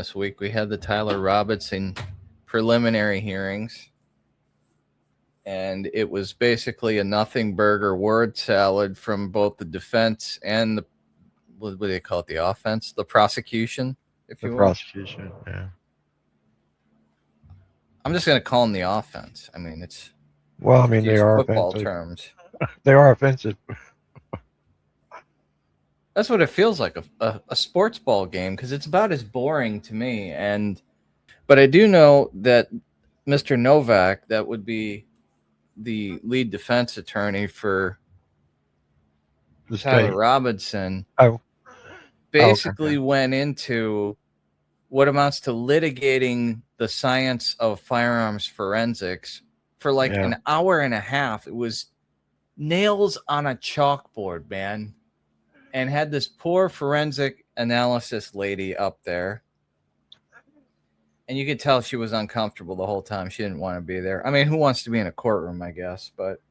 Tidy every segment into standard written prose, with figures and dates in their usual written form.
This week we had the Tyler Robinson preliminary hearings, and it was basically a nothing burger word salad from both the defense and the, what do they call it, the offense, the prosecution, if you will. Prosecution, yeah. I'm just going to call them the offense. I mean, it's well, I mean, they are football offensive. terms. They are offensive. That's what it feels like, a sports ball game, because it's about as boring to me. But I do know that Mr. Novak, that would be the lead defense attorney for Tyler Robinson, basically went into what amounts to litigating the science of firearms forensics for like an hour and a half. It was nails on a chalkboard, man. And had this poor forensic analysis lady up there. And you could tell she was uncomfortable the whole time. She didn't want to be there. I mean, who wants to be in a courtroom, I guess? But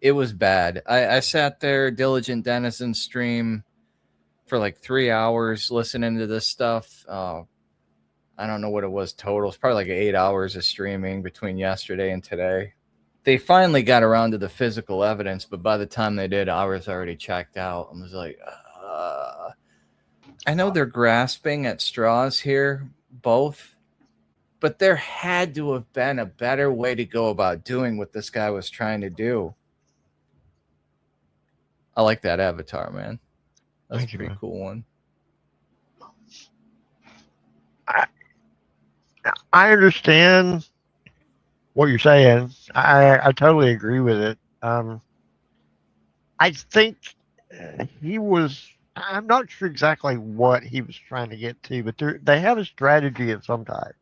it was bad. I sat there, Diligent Denizen stream, for like 3 hours listening to this stuff. I don't know what it was total. It's probably like 8 hours of streaming between yesterday and today. They finally got around to the physical evidence, but by the time they did, I was already checked out. I was like, I know they're grasping at straws here, both, but there had to have been a better way to go about doing what this guy was trying to do. I like that avatar, man. That's a pretty cool one. I understand what you're saying. I totally agree with it. I think he was, I'm not sure exactly what he was trying to get to, but they have a strategy of some type.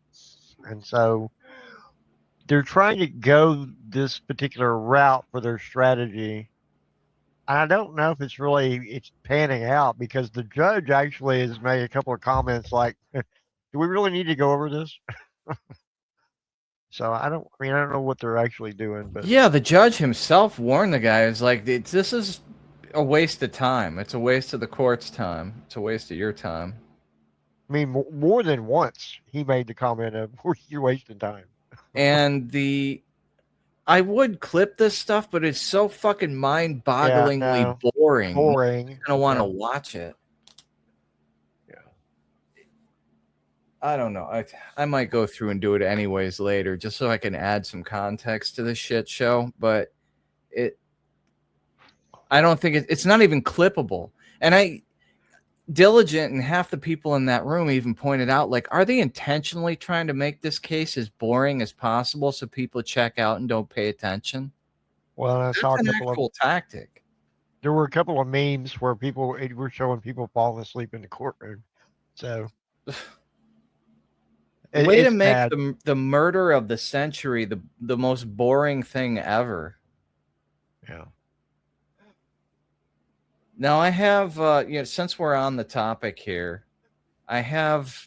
And so they're trying to go this particular route for their strategy. And I don't know if it's panning out, because the judge actually has made a couple of comments like, do we really need to go over this? So I don't know what they're actually doing, but yeah, the judge himself warned the guy. It's like, this is a waste of time. It's a waste of the court's time. It's a waste of your time. I mean, more than once he made the comment of, you're wasting time. And I would clip this stuff, but it's so fucking mind-bogglingly boring. I don't want to watch it. I don't know. I might go through and do it anyways later, just so I can add some context to this shit show. But I don't think it's not even clippable. And Diligent and half the people in that room even pointed out, like, are they intentionally trying to make this case as boring as possible so people check out and don't pay attention? Well, that's an actual tactic. There were a couple of memes where people were showing people falling asleep in the courtroom. So. Way to make the murder of the century the most boring thing ever. Yeah. Now I have, since we're on the topic here, I have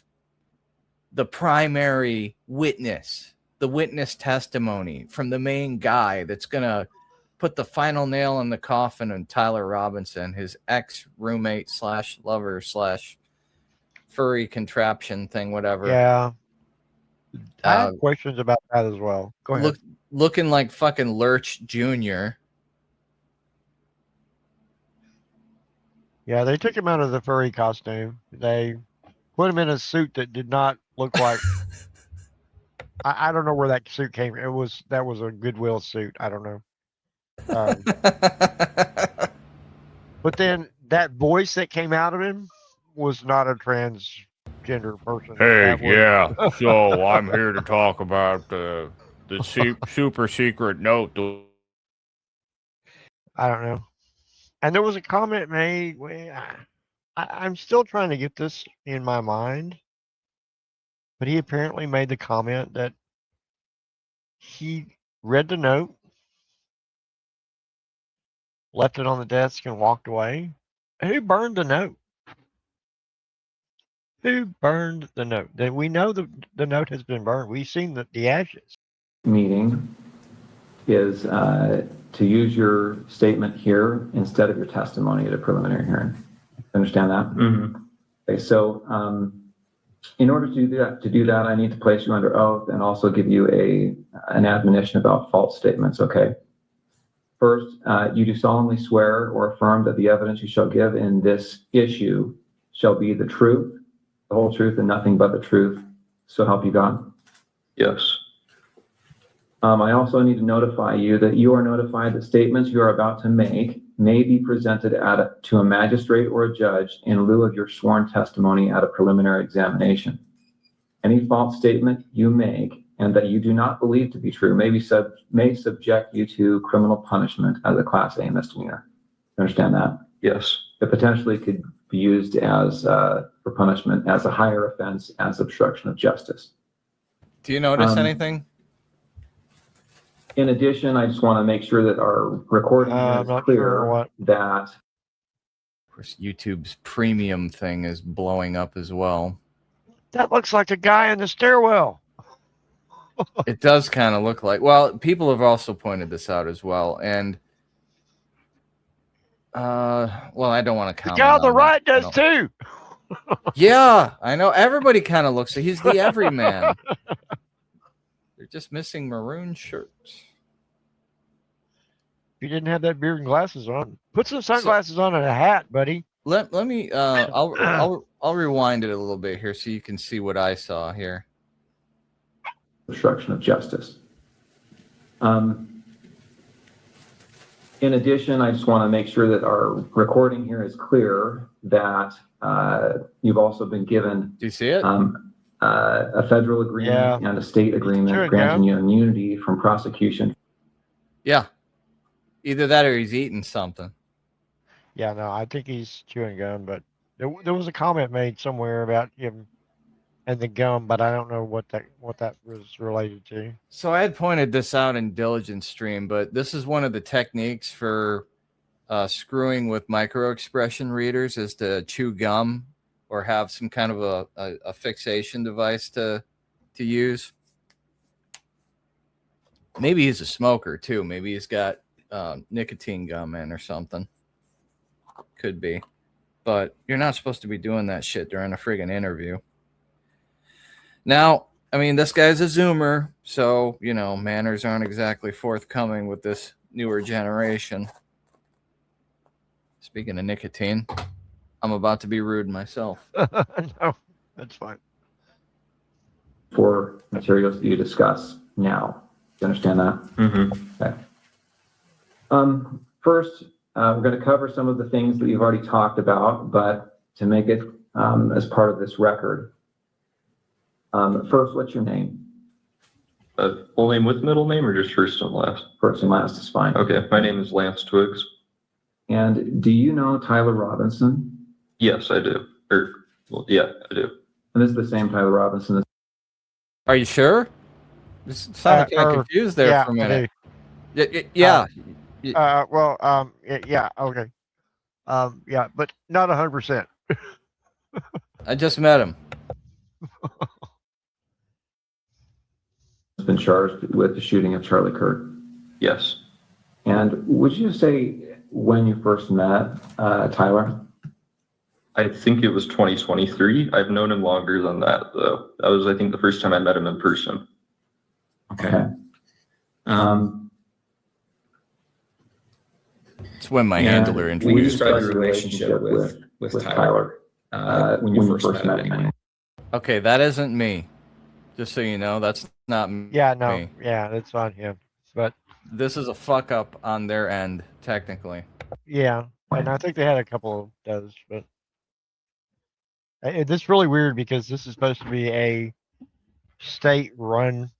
the primary witness, the witness testimony from the main guy that's going to put the final nail in the coffin on Tyler Robinson, his ex-roommate / lover / furry contraption thing, whatever. Yeah. I have questions about that as well. Go ahead. Looking like fucking Lurch Jr. Yeah, they took him out of the furry costume. They put him in a suit that did not look like. I don't know where that suit came from. That was a Goodwill suit. I don't know. But then that voice that came out of him was not a transgender person. Hey, yeah. So I'm here to talk about the super secret note. I don't know. And there was a comment made. I'm still trying to get this in my mind. But he apparently made the comment that he read the note, left it on the desk, and walked away. Who burned the note? Who burned the note? We know the note has been burned. We've seen the ashes. Meeting is to use your statement here instead of your testimony at a preliminary hearing. Understand that? Mm-hmm. Okay, so In order to do that, I need to place you under oath and also give you an admonition about false statements, okay? First, you do solemnly swear or affirm that the evidence you shall give in this issue shall be the truth, the whole truth, and nothing but the truth. So help you God? Yes. I also need to notify you that you are notified that statements you are about to make may be presented to a magistrate or a judge in lieu of your sworn testimony at a preliminary examination. Any false statement you make and that you do not believe to be true may subject you to criminal punishment as a Class A misdemeanor. You understand that? Yes. It potentially could be used as for punishment as a higher offense as obstruction of justice. Do you notice anything? In addition, I just want to make sure that our recording is clear that. Of course, YouTube's premium thing is blowing up as well. That looks like the guy in the stairwell. It does kind of look like. Well, people have also pointed this out as well, and well, I don't want to comment. The guy on the that, right does too. Yeah, I know. Everybody kind of looks. He's the everyman. They're just missing maroon shirts. If you didn't have that beard and glasses on, put some sunglasses on and a hat, buddy. Let me. I'll rewind it a little bit here so you can see what I saw here. Obstruction of justice. In addition, I just want to make sure that our recording here is clear that you've also been given. Do you see it? A federal agreement and a state agreement granting you immunity from prosecution. Yeah. Either that or he's eating something. Yeah, no, I think he's chewing gum, but there was a comment made somewhere about him and the gum, but I don't know what that was related to. So I had pointed this out in Diligence Stream, but this is one of the techniques for screwing with micro expression readers is to chew gum or have some kind of a fixation device to use. Maybe he's a smoker too. Maybe he's got nicotine gum in or something. Could be. But you're not supposed to be doing that shit during a friggin' interview. Now, I mean, this guy's a Zoomer, so, you know, manners aren't exactly forthcoming with this newer generation. Speaking of nicotine, I'm about to be rude myself. No, that's fine. For materials that you discuss now. You understand that? Mm-hmm. Okay. First, we're going to cover some of the things that you've already talked about, but to make it as part of this record. First, what's your name? Full name with middle name or just first and last? First and last is fine. Okay, my name is Lance Twiggs. And do you know Tyler Robinson? Yes, I do. Yeah, I do. And this is the same Tyler Robinson. Are you sure? This sounded kind of confused there for a minute. Yeah. Yeah, okay. Yeah, but not 100%. I just met him. Has been charged with the shooting of Charlie Kirk. Yes. And would you say when you first met Tyler? I think it was 2023. I've known him longer than that, though. That was, I think, the first time I met him in person. Okay. It's when my handler introduced. We described your relationship with Tyler when you first met him. Anyway. Okay, that isn't me. Just so you know, that's not me. Yeah, no. Yeah, that's on him. But this is a fuck up on their end, technically. Yeah, and I think they had a couple of those, but this is really weird because this is supposed to be a state-run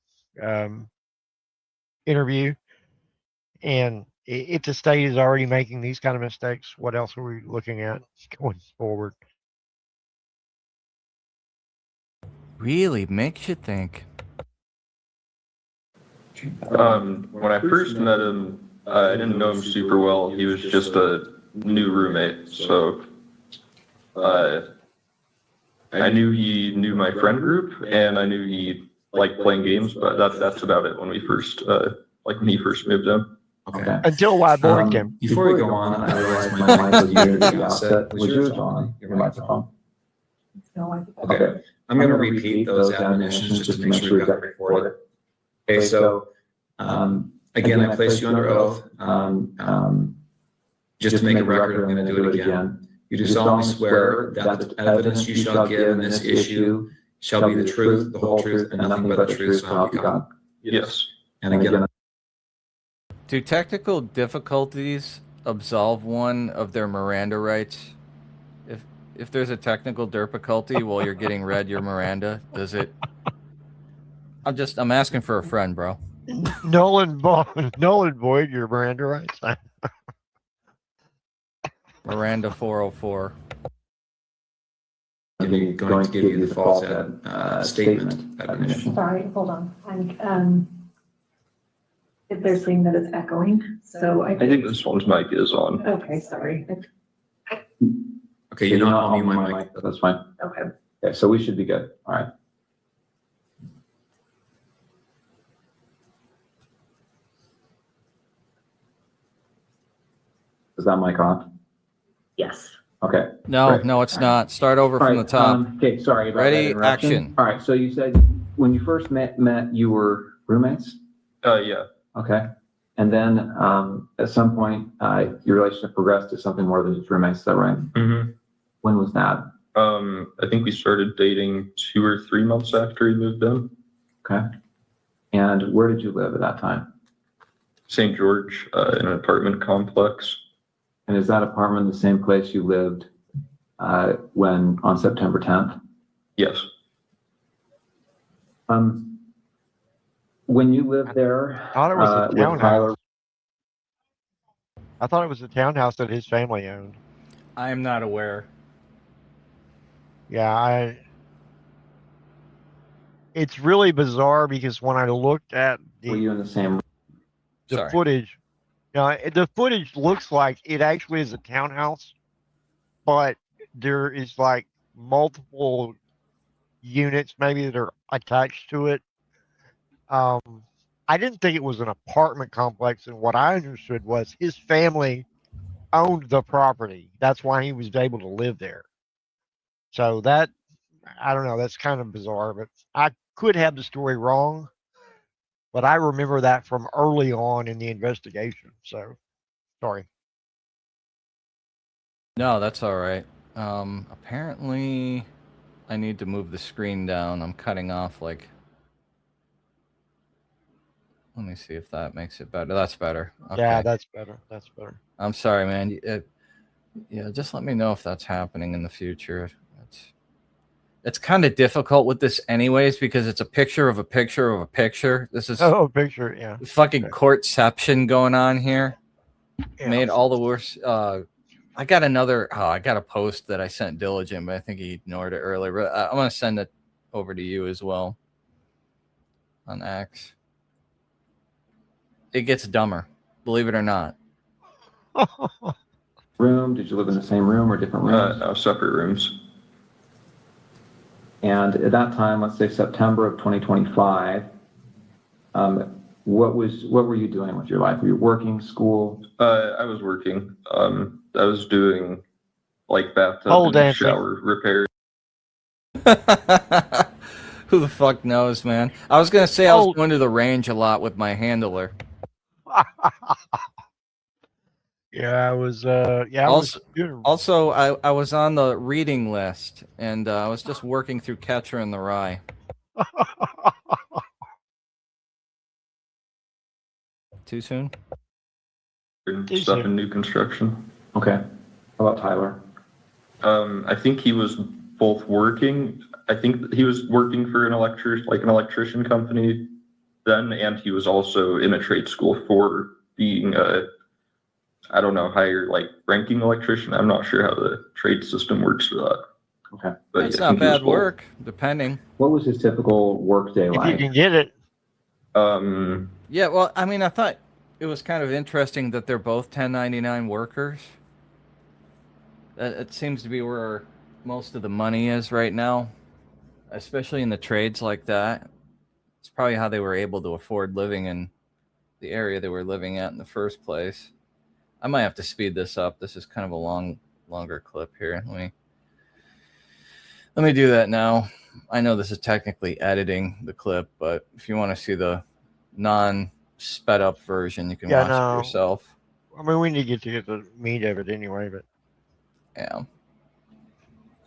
interview, and if the state is already making these kind of mistakes, what else are we looking at going forward? Really makes you think. When I first met him, I didn't know him super well. He was just a new roommate, so I knew he knew my friend group, and I knew he liked playing games, but that's about it when we first when he first moved in. Okay. Until I bored him. Before we go on, I realized my mic was muted at the outset. Was yours on, your microphone? No, I think Okay. I'm going to repeat those admonitions just to make sure we've got it recorded. Okay, so again, I place you under oath. Just to make a record, I'm going to do it again. You do solemnly swear that the evidence you shall give in this issue shall be the truth, the whole truth, and nothing but the truth, so help you God. Yes. And again, Do technical difficulties absolve one of their Miranda rights? If there's a technical difficulty while you're getting read your Miranda, does it? I'm asking for a friend, bro. null and void your Miranda rights. Miranda 404. I'm going to give you the false statement admonition. Sorry, hold on. They're saying that it's echoing, so I think this one's mic is on. Okay, sorry. Okay, you're not on my mic. That's fine. Okay. Okay, so we should be good. All right. Is that mic on? Yes. Okay. No, Great. no, it's not. Start over from the top. Okay, sorry about that Ready, interruption. action. All right, so you said when you first met you were roommates? Yeah. Okay. And then at some point, your relationship progressed to something more than just roommates, is that right? Mm-hmm. When was that? I think we started dating 2 or 3 months after he moved in. Okay. And where did you live at that time? St. George, in an apartment complex. And is that apartment the same place you lived when on September 10th? Yes. When you lived there, I thought it was a with townhouse. Tyler, I thought it was a townhouse that his family owned. I am not aware. Yeah, it's really bizarre because when I looked at were you in the same room? the Sorry. footage, the footage looks like it actually is a townhouse, but there is like multiple units maybe that are attached to it. I didn't think it was an apartment complex, and what I understood was his family owned the property. That's why he was able to live there. So that, I don't know, that's kind of bizarre, but I could have the story wrong, but I remember that from early on in the investigation. So, sorry. No, that's all right. Apparently, I need to move the screen down. I'm cutting off like. Let me see if that makes it better. That's better. Okay. Yeah, that's better. That's better. I'm sorry, man. Yeah, just let me know if that's happening in the future. It's kind of difficult with this anyways because it's a picture of a picture of a picture. This is Picture, yeah. fucking courtception going on here. Yeah. Made all the worse. I got a post that I sent Diligent, but I think he ignored it earlier. But I'm going to send it over to you as well on X. It gets dumber, believe it or not. Room? Did you live in the same room or different rooms? No, separate rooms. And at that time, let's say September of 2025, what were you doing with your life? Were you working, school? I was working. I was doing like bathtub Pole and dancing. shower repairs. Who the fuck knows, man? I was going to say I was going to the range a lot with my handler. Yeah, I was. Also, I was on the reading list, and I was just working through Catcher in the Rye. Too soon? Stuff in new construction. Okay. How about Tyler? I think he was both working. I think he was working for an electrician company then, and he was also in a trade school for being I don't know, higher ranking electrician. I'm not sure how the trade system works for that. Okay. But It's yeah, I not think he was bad both. work, depending. What was his typical work day If you like? can get it. Yeah, well, I mean, I thought it was kind of interesting that they're both 1099 workers. It seems to be where most of the money is right now, especially in the trades like that. It's probably how they were able to afford living in the area they were living at in the first place. I might have to speed this up. This is kind of a longer clip here. Let me do that now. I know this is technically editing the clip, but if you want to see the non-sped up version, you can watch it yourself. I mean, we need to get the meat of it anyway, but yeah.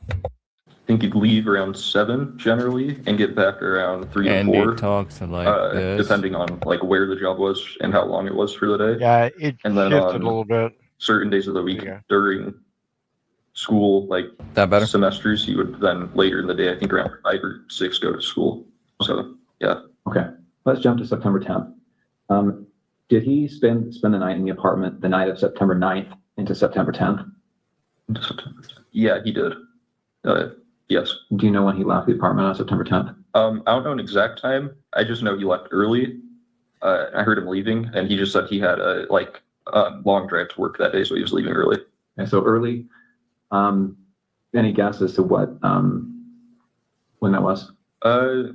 I think you'd leave around 7 generally and get back around 3 to 4. And talks like this. Depending on like where the job was and how long it was for the day. Yeah, it and then shifted a little bit. Certain days of the week during school, like that better semesters, you would then later in the day, I think around 5 or 6, go to school. So yeah. Okay, let's jump to September 10th. Did he spend the night in the apartment the night of September 9th into September 10th? Yeah, he did. Yes. Do you know when he left the apartment on September 10th? I don't know an exact time. I just know he left early. I heard him leaving, and he just said he had a long drive to work that day, so he was leaving early. Okay, so early. Any guess as to what when that was? I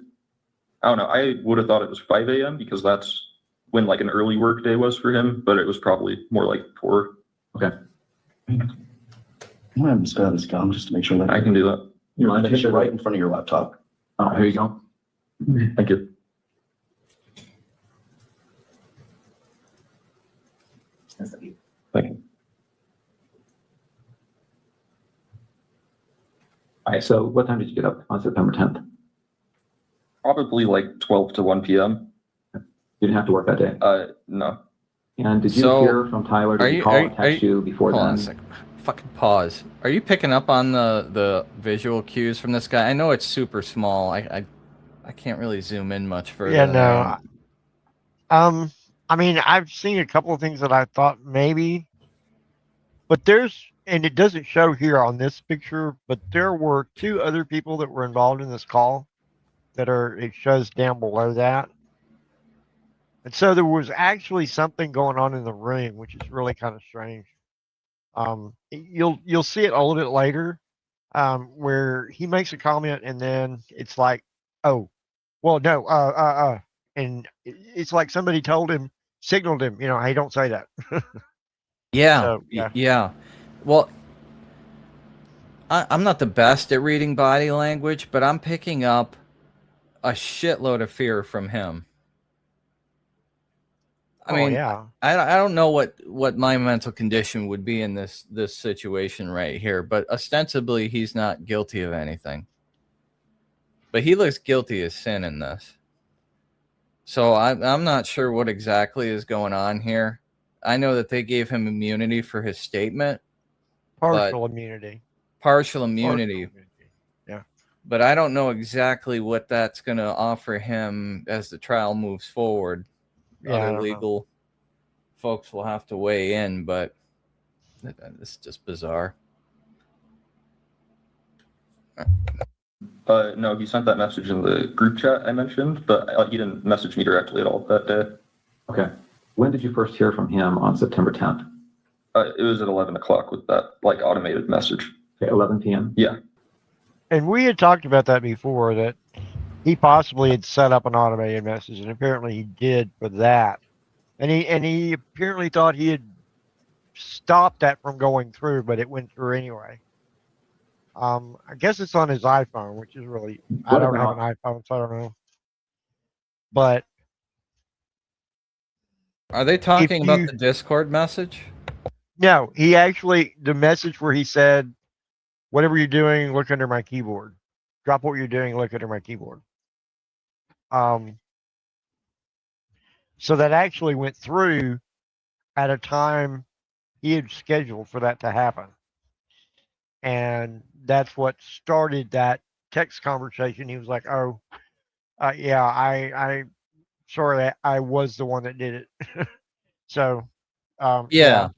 don't know. I would have thought it was 5 a.m. because that's when like an early work day was for him, but it was probably more like 4. Okay. I'm gonna have to spell this gum just to make sure that I can do that. you mind if it's right in front of your laptop. Oh, here you go. Thank you. Thank you. All right, so what time did you get up on September 10th? Probably like 12 to 1 p.m. You didn't have to work that day? No. And did you hear from Tyler? Did he call and text you before then? Hold on a second. Fucking pause. Are you picking up on the visual cues from this guy? I know it's super small. I can't really zoom in much further. Yeah, no. I mean, I've seen a couple of things that I thought maybe, but and it doesn't show here on this picture, but there were 2 other people that were involved in this call it shows down below that. And so there was actually something going on in the room, which is really kind of strange. You'll see it a little bit later, where he makes a comment and then it's like, oh, well, no, and it's like somebody signaled him, hey, don't say that. Yeah, So, yeah. Well, I'm not the best at reading body language, but I'm picking up a shitload of fear from him. I mean, yeah. I don't know what my mental condition would be in this situation right here, but ostensibly he's not guilty of anything. But he looks guilty as sin in this. So I'm not sure what exactly is going on here. I know that they gave him immunity for his statement. Partial immunity. Partial immunity. Yeah. But I don't know exactly what that's going to offer him as the trial moves forward. Yeah, Other legal folks will have to weigh in, but it's just bizarre. No, he sent that message in the group chat I mentioned, but he didn't message me directly at all that day. Okay. When did you first hear from him on September 10th? It was at 11 o'clock with that automated message. Okay, 11 p.m. Yeah. And we had talked about that before, that he possibly had set up an automated message, and apparently he did for that. And he apparently thought he had stopped that from going through, but it went through anyway. I guess it's on his iPhone, which is really, I don't have an iPhone, so I don't know. But are they talking about the Discord message? No, he actually, the message where he said, whatever you're doing, look under my keyboard. Drop what you're doing, look under my keyboard. So that actually went through at a time he had scheduled for that to happen. And that's what started that text conversation. He was like, oh, yeah, I sorry that I was the one that did it. So, yeah.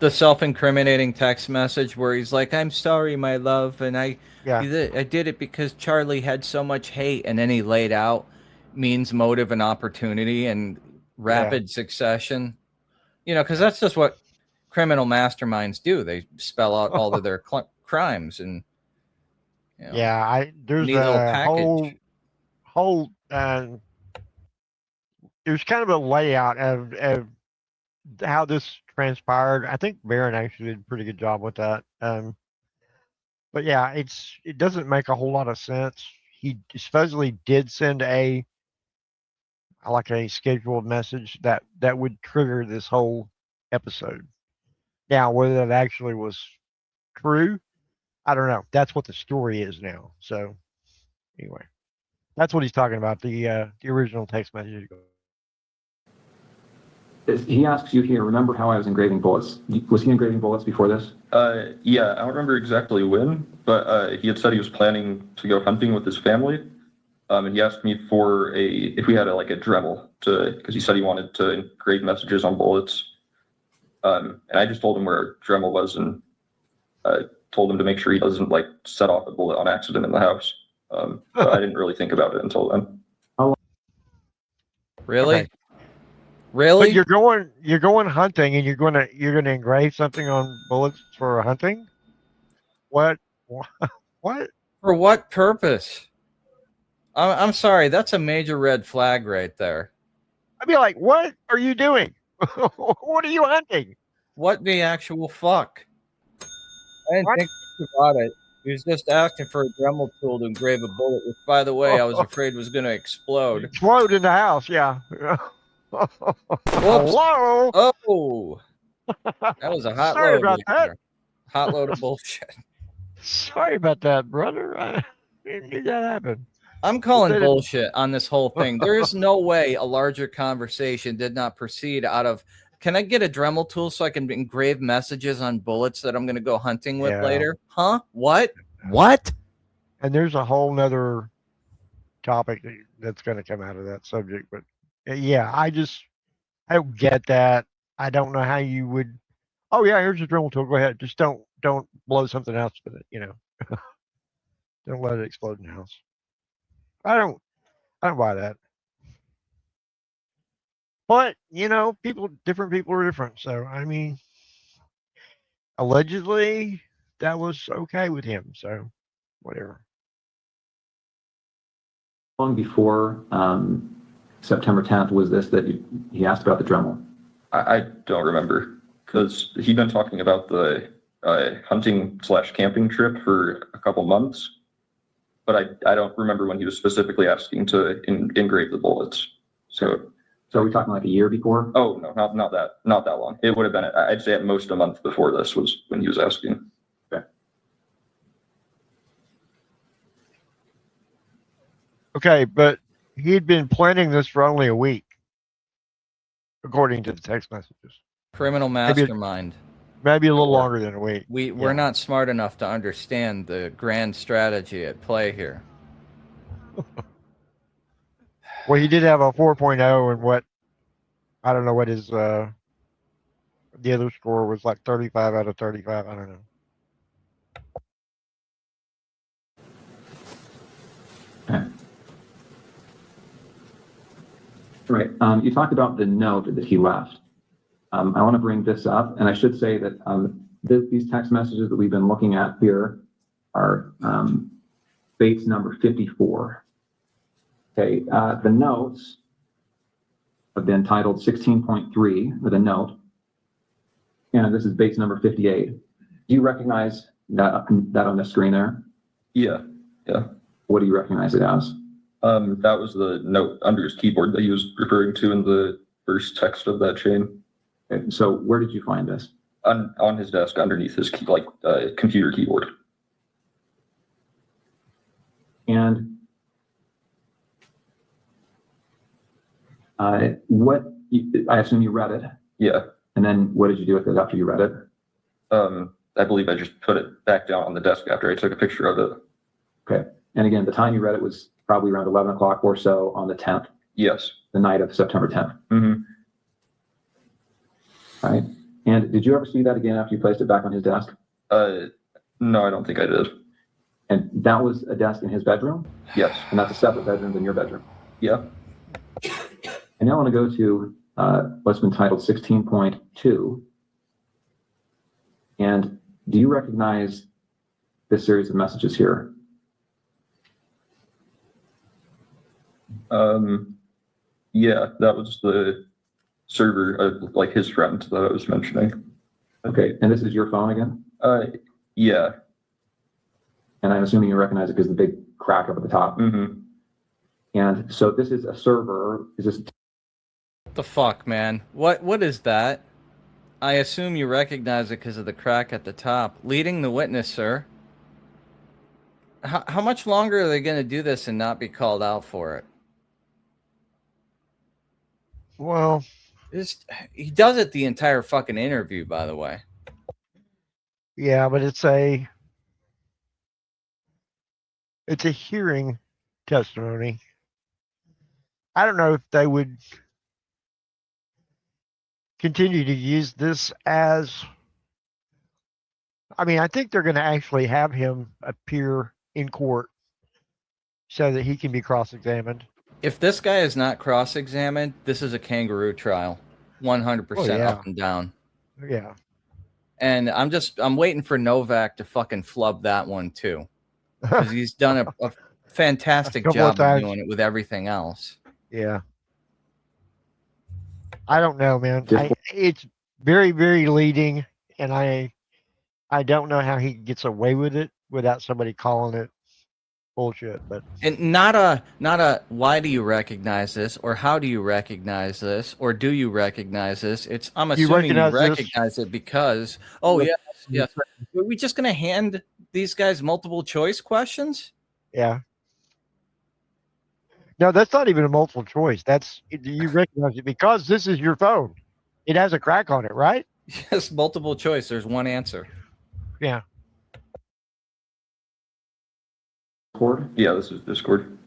The self-incriminating text message where he's like, I'm sorry, my love, and I did it because Charlie had so much hate, and then he laid out means, motive, and opportunity in rapid succession. Because that's just what criminal masterminds do. They spell out all of their crimes, and there's a whole there's kind of a layout of how this transpired. I think Baron actually did a pretty good job with that. But yeah, it doesn't make a whole lot of sense. He supposedly did send a scheduled message that would trigger this whole episode. Now, whether that actually was true, I don't know. That's what the story is now. So anyway, that's what he's talking about. The original text message. He asks you here, remember how I was engraving bullets? Was he engraving bullets before this? Yeah, I don't remember exactly when, but he had said he was planning to go hunting with his family. And he asked me for if we had a Dremel because he said he wanted to engrave messages on bullets. And I just told him where a Dremel was and told him to make sure he doesn't set off a bullet on accident in the house. But I didn't really think about it until then. Really? Okay. Really? But you're going hunting and you're gonna engrave something on bullets for hunting? What? What? For what purpose? I'm sorry, that's a major red flag right there. I'd be like, what are you doing? What are you hunting? What the actual fuck? I didn't think about it. He was just asking for a Dremel tool to engrave a bullet, which, by the way, I was afraid was going to explode. Explode in the house, yeah. Whoops. Hello? Oh. That was a hot Sorry load. about that. There. Hot load of bullshit. Sorry about that, brother. I didn't think that happened. I'm calling bullshit on this whole thing. There is no way a larger conversation did not proceed out of, can I get a Dremel tool so I can engrave messages on bullets that I'm going to go hunting with later? Huh? What? What? And there's a whole nother topic that's going to come out of that subject. But yeah, I don't get that. I don't know how you would. Oh yeah, here's a Dremel tool. Go ahead. Just don't blow something else with it. Don't let it explode in the house. I don't buy that. But different people are different. So I mean, allegedly that was okay with him. So whatever. How long before September 10th was this that he asked about the Dremel? I don't remember because he'd been talking about the hunting/camping trip for a couple months. But I don't remember when he was specifically asking to engrave the bullets. So are we talking like a year before? Oh no, not that long. It would have been, I'd say at most a month before this was when he was asking. Okay, but he'd been planning this for only a week, according to the text messages. Criminal mastermind. Maybe a little longer than a week. We're not smart enough to understand the grand strategy at play here. Well, he did have a 4.0 and I don't know what his the other score was, like 35 out of 35. I don't know. Okay. Right. You talked about the note that he left. I want to bring this up, and I should say that these text messages that we've been looking at here are Bates number 54. Okay, the notes have been titled 16.3 with a note, and this is Bates number 58. Do you recognize that on the screen there? Yeah. What do you recognize it as? That was the note under his keyboard that he was referring to in the first text of that chain. Okay, so where did you find this? On his desk underneath his computer keyboard. And I assume you read it. Yeah. And then what did you do with it after you read it? I believe I just put it back down on the desk after I took a picture of it. Okay. And again, the time you read it was probably around 11 o'clock or so on the 10th. Yes. The night of September 10th. Mm-hmm. All right. And did you ever see that again after you placed it back on his desk? No, I don't think I did. And that was a desk in his bedroom? Yes. And that's a separate bedroom than your bedroom? Yeah. And now I want to go to what's been titled 16.2. And do you recognize this series of messages here? Yeah, that was the server, like his friend that I was mentioning. Okay, and this is your phone again? Yeah. And I'm assuming you recognize it because the big crack up at the top. Mm-hmm. And so this is a server. Is this? What the fuck, man? What is that? I assume you recognize it because of the crack at the top. Leading the witness, sir. How much longer are they going to do this and not be called out for it? Well, he does it the entire fucking interview, by the way. yeah, but it's a hearing testimony. I don't know if they would continue to use this as, I mean, I think they're going to actually have him appear in court so that he can be cross-examined. If this guy is not cross-examined, this is a kangaroo trial. 100% up and down. Yeah. And I'm waiting for Novak to fucking flub that one too. Because he's done a fantastic job of doing it with everything else. Yeah. I don't know, man. It's very, very leading, and I don't know how he gets away with it without somebody calling it bullshit. But and not a why do you recognize this, or how do you recognize this, or do you recognize this? It's I'm assuming you recognize it because yes. Are we just gonna hand these guys multiple choice questions? Yeah. No, that's not even a multiple choice. That's you recognize it because this is your phone. It has a crack on it, right? Yes, multiple choice. There's one answer. Yeah. Discord? Yeah, this is Discord.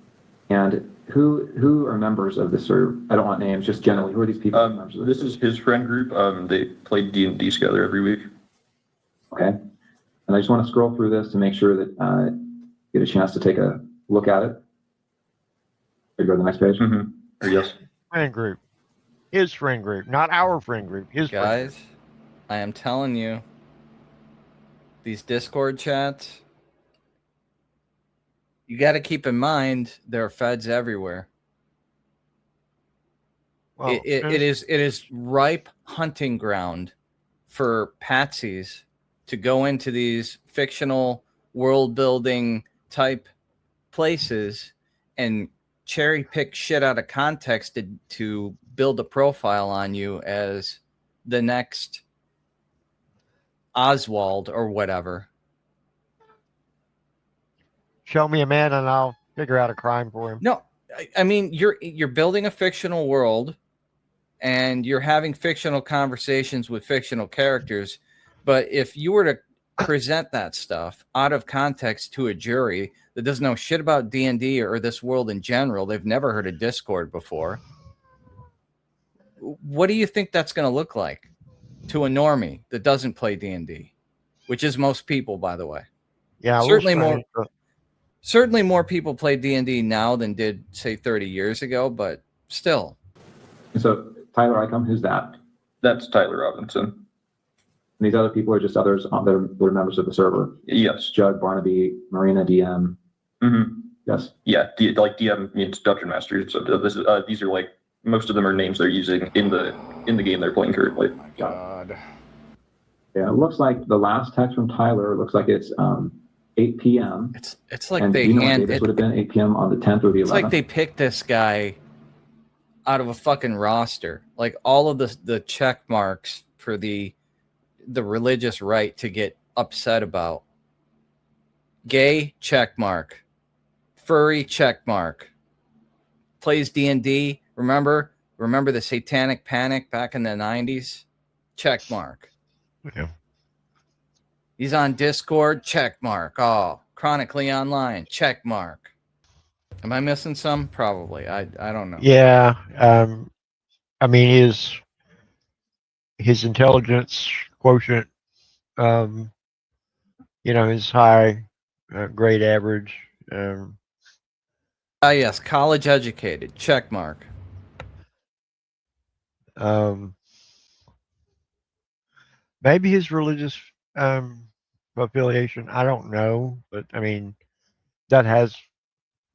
And who are members of this, or I don't want names, just generally, who are these people? This is his friend group. They play D&D together every week. Okay. And I just want to scroll through this to make sure that you get a chance to take a look at it. Go to the next page. Mm-hmm. Yes. Friend group. His friend group, not our friend group. His guys, friend group. I am telling you, these Discord chats, you got to keep in mind there are feds everywhere. Well, it is ripe hunting ground for patsies to go into these fictional world building type places and cherry pick shit out of context to build a profile on you as the next Oswald or whatever. Show me a man and I'll figure out a crime for him. No, I mean, you're building a fictional world and you're having fictional conversations with fictional characters. But if you were to present that stuff out of context to a jury that doesn't know shit about D&D or this world in general, they've never heard of Discord before, what do you think that's going to look like to a normie that doesn't play D&D, which is most people, by the way? Yeah, certainly more people play D&D now than did, say, 30 years ago, but still. So Tyler Icom, who's that? That's Tyler Robinson. And these other people are just others that are members of the server? Yes. Jug, Barnaby, Marina, DM. Mm-hmm. Yes. Yeah, like DM means Dungeon Master. So these are like, most of them are names they're using in the game they're playing currently. Oh my God. Yeah, it looks like the last text from Tyler looks like it's 8 p.m. It's like and they this would have been 8 p.m. on the 10th or the 11th. It's like they picked this guy out of a fucking roster. Like all of the check marks for the religious right to get upset about. Gay, check mark. Furry, check mark. Plays D&D. Remember the satanic panic back in the 90s? Check mark. Yeah. He's on Discord, check mark. Oh, chronically online, check mark. Am I missing some? Probably. I don't know. Yeah. I mean, his intelligence quotient, is high, grade average. Yes, college educated, check mark. Maybe his religious affiliation, I don't know, but I mean, that has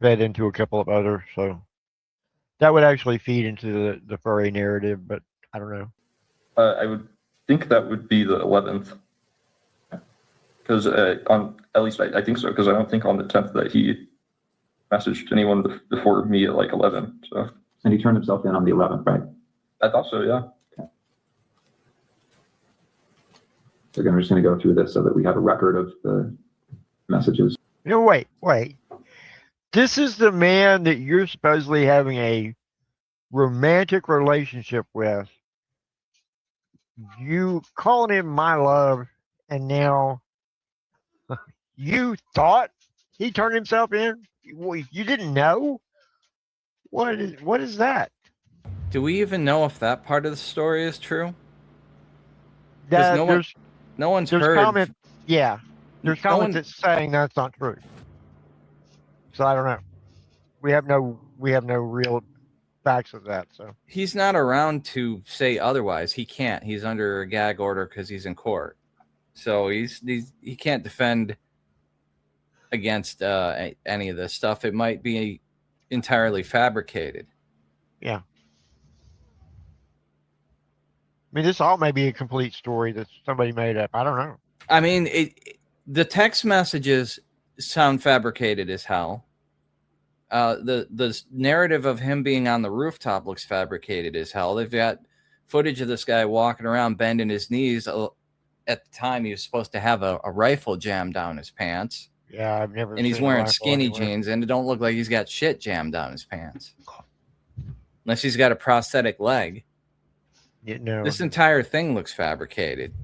fed into a couple of others, so that would actually feed into the furry narrative, but I don't know. I would think that would be the 11th. Because at least I think so, because I don't think on the 10th that he messaged anyone before me at like 11. So. And he turned himself in on the 11th, right? I thought so, yeah. Okay. So again, we're just going to go through this so that we have a record of the messages. No, wait. This is the man that you're supposedly having a romantic relationship with. You calling him my love, and now you thought he turned himself in? You didn't know? What is that? Do we even know if that part of the story is true? That no one's there's heard. Comment, yeah, there's comments that's saying that's not true. So I don't know. We have no real facts of that. So he's not around to say otherwise. He can't. He's under a gag order because he's in court. So he can't defend against any of this stuff. It might be entirely fabricated. Yeah. I mean, this all may be a complete story that somebody made up. I don't know. I mean, the text messages sound fabricated as hell. The narrative of him being on the rooftop looks fabricated as hell. They've got footage of this guy walking around bending his knees. At the time, he was supposed to have a rifle jammed down his pants. Yeah, I've never. And he's wearing skinny jeans, and it don't look like he's got shit jammed down his pants, unless he's got a prosthetic leg. Yeah, no. This entire thing looks fabricated.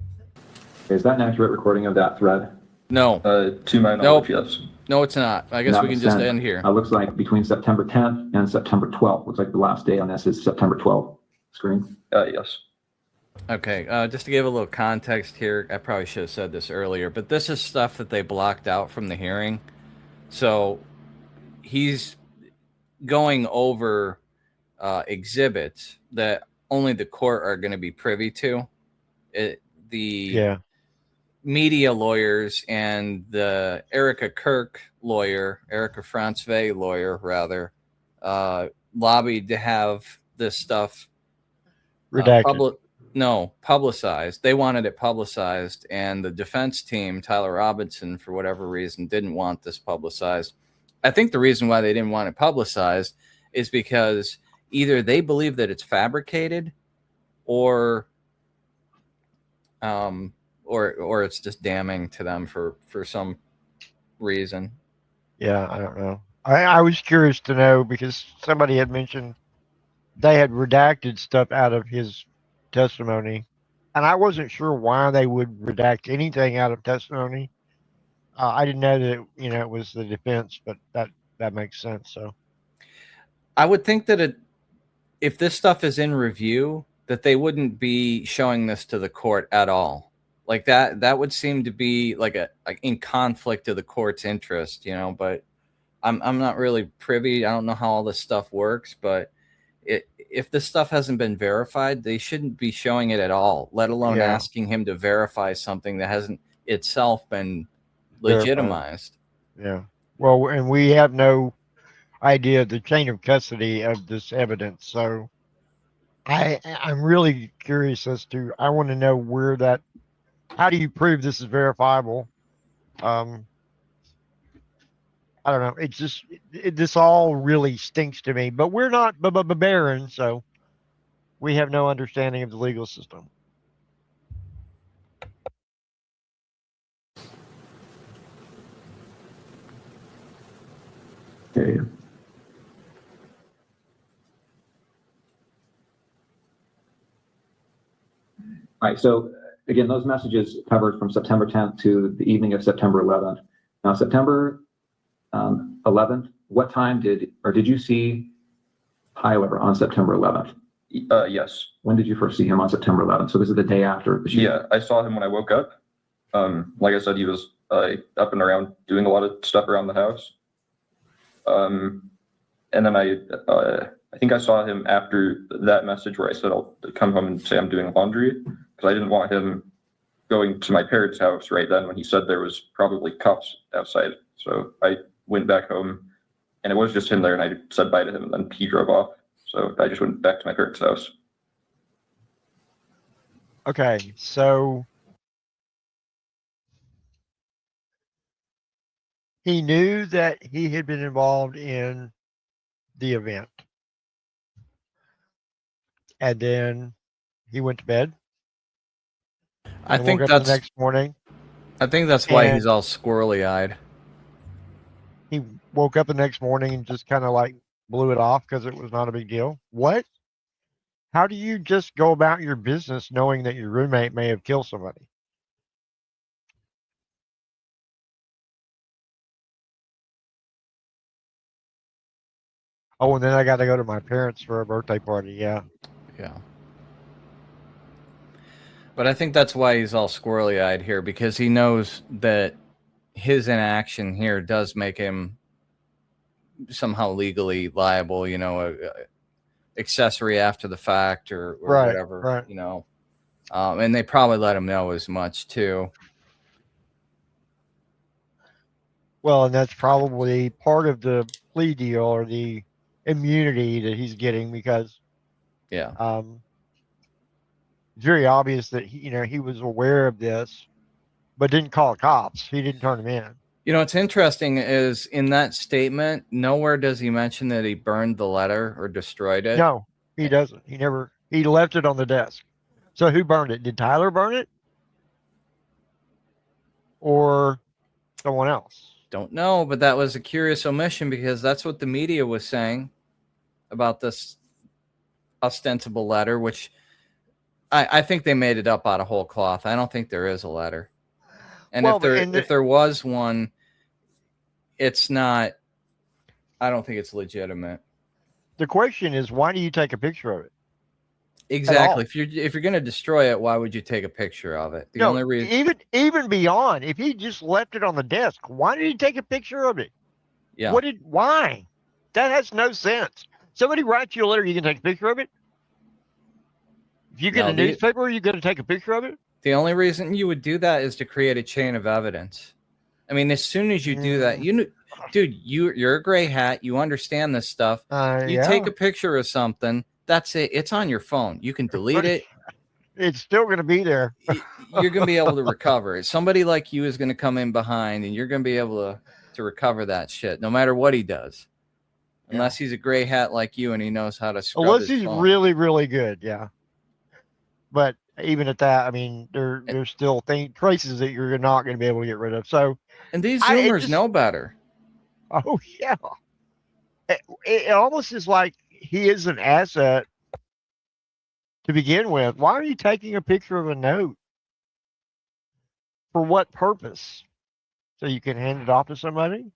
Is that an accurate recording of that thread? No. To my knowledge, yes. No, it's not. I guess we can just end here. It looks like between September 10th and September 12th. Looks like the last day on this is September 12th. Screen? Yes. Okay, just to give a little context here, I probably should have said this earlier, but this is stuff that they blocked out from the hearing. So he's going over exhibits that only the court are going to be privy to. The media lawyers and the Erica Kirk lawyer, Erica Francevay lawyer, rather, lobbied to have this stuff publicized. They wanted it publicized, and the defense team, Tyler Robinson, for whatever reason, didn't want this publicized. I think the reason why they didn't want it publicized is because either they believe that it's fabricated, or it's just damning to them for some reason. Yeah, I don't know. I was curious to know because somebody had mentioned they had redacted stuff out of his testimony, and I wasn't sure why they would redact anything out of testimony. I didn't know that it was the defense, but that makes sense. So I would think that if this stuff is in review, that they wouldn't be showing this to the court at all. Like that would seem to be like in conflict of the court's interest, but I'm not really privy. I don't know how all this stuff works, but if this stuff hasn't been verified, they shouldn't be showing it at all, let alone asking him to verify something that hasn't itself been legitimized. Yeah. Well, and we have no idea of the chain of custody of this evidence. So I'm really curious as to, I want to know how do you prove this is verifiable? I don't know. It's just, this all really stinks to me, but we're not barren, so we have no understanding of the legal system. Okay. All right, so again, those messages covered from September 10th to the evening of September 11th. Now, September 11th, what time did you see Tyler on September 11th? Yes. When did you first see him on September 11th? So this is the day after the shooting. Yeah, I saw him when I woke up. Like I said, he was up and around doing a lot of stuff around the house. And then I think I saw him after that message where I said I'll come home and say I'm doing laundry, because I didn't want him going to my parents' house right then when he said there was probably cops outside. So I went back home, and it was just him there, and I said bye to him, and then he drove off. So I just went back to my parents' house. Okay, so He knew that he had been involved in the event. And then he went to bed. I think woke up the next morning. I think that's why he's all squirrely eyed. He woke up the next morning and just kind of like blew it off because it was not a big deal. What? How do you just go about your business knowing that your roommate may have killed somebody? Oh, and then I got to go to my parents for a birthday party. Yeah. Yeah. But I think that's why he's all squirrely eyed here, because he knows that his inaction here does make him somehow legally liable, you know, accessory after the fact or whatever, right. you know. And they probably let him know as much too. Well, and that's probably part of the plea deal or the immunity that he's getting because, yeah, it's very obvious that he was aware of this, but didn't call the cops. He didn't turn them in. You know, what's interesting is in that statement, nowhere does he mention that he burned the letter or destroyed it. No, he doesn't. He left it on the desk. So who burned it? Did Tyler burn it? Or someone else? Don't know, but that was a curious omission because that's what the media was saying about this ostensible letter, which I think they made it up out of whole cloth. I don't think there is a letter. And if there was one, it's not, I don't think it's legitimate. The question is, why do you take a picture of it? Exactly. If you're going to destroy it, why would you take a picture of it? The only reason, even beyond, if he just left it on the desk, why did he take a picture of it? Yeah. Why? That has no sense. Somebody writes you a letter, you can take a picture of it. If you get a newspaper, you're going to take a picture of it. The only reason you would do that is to create a chain of evidence. I mean, as soon as you do that, dude, you're a gray hat. You understand this stuff. You take a picture of something. That's it. It's on your phone. You can delete it. It's still going to be there. You're going to be able to recover it. Somebody like you is going to come in behind, and you're going to be able to recover that shit, no matter what he does. Unless he's a gray hat like you and he knows how to scrub Unless his he's phone. really, really good, yeah. But even at that, I mean, there's still traces that you're not going to be able to get rid of. So, and these Zoomers know better. Oh yeah, it almost is like he is an asset to begin with. Why are you taking a picture of a note? For what purpose? So you can hand it off to somebody?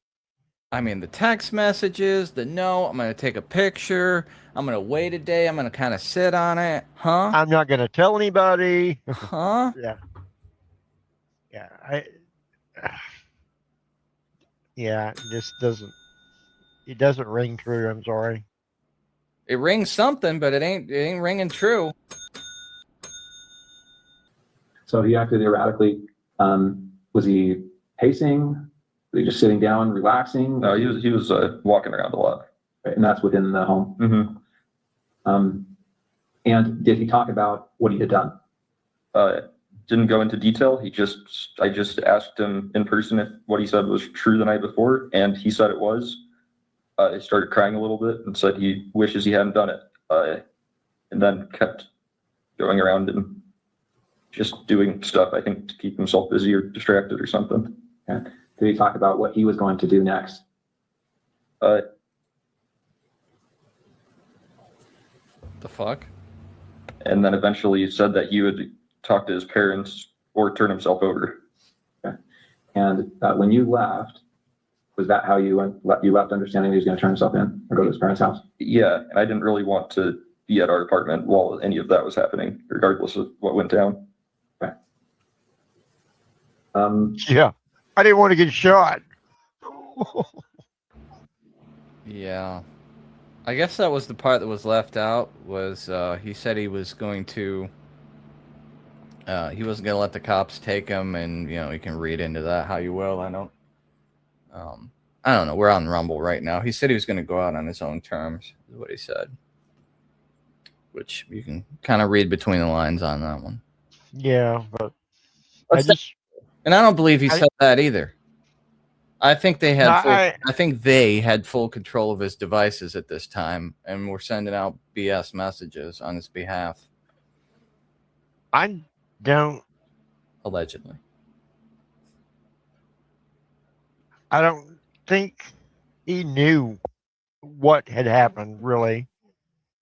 I mean, the text messages, the note, I'm going to take a picture. I'm going to wait a day. I'm going to kind of sit on it. Huh? I'm not going to tell anybody. Huh? Yeah. Yeah. It just doesn't ring true. I'm sorry. It rings something, but it ain't ringing true. So he acted erratically. Was he pacing? Was he just sitting down, relaxing? No, he was walking around a lot. Right, and that's within the home. Mm-hmm. And did he talk about what he had done? Didn't go into detail. I just asked him in person if what he said was true the night before, and he said it was. He started crying a little bit and said he wishes he hadn't done it, and then kept going around and just doing stuff, I think, to keep himself busy or distracted or something. Okay. Did he talk about what he was going to do next? The fuck? And then eventually he said that he would talk to his parents or turn himself over. Okay. And when you left, was that how you left, understanding that he was going to turn himself in or go to his parents' house? Yeah, and I didn't really want to be at our apartment while any of that was happening, regardless of what went down. Okay. Yeah, I didn't want to get shot. Yeah. I guess that was the part that was left out, was he said he was going to, he wasn't going to let the cops take him, and, you know, you can read into that how you will. I don't know. We're on Rumble right now. He said he was going to go out on his own terms, is what he said. Which you can kind of read between the lines on that one. Yeah, but And I don't believe he said that either. I think they had. No, I think they had full control of his devices at this time, and were sending out BS messages on his behalf. I don't. Allegedly. I don't think he knew what had happened. Really,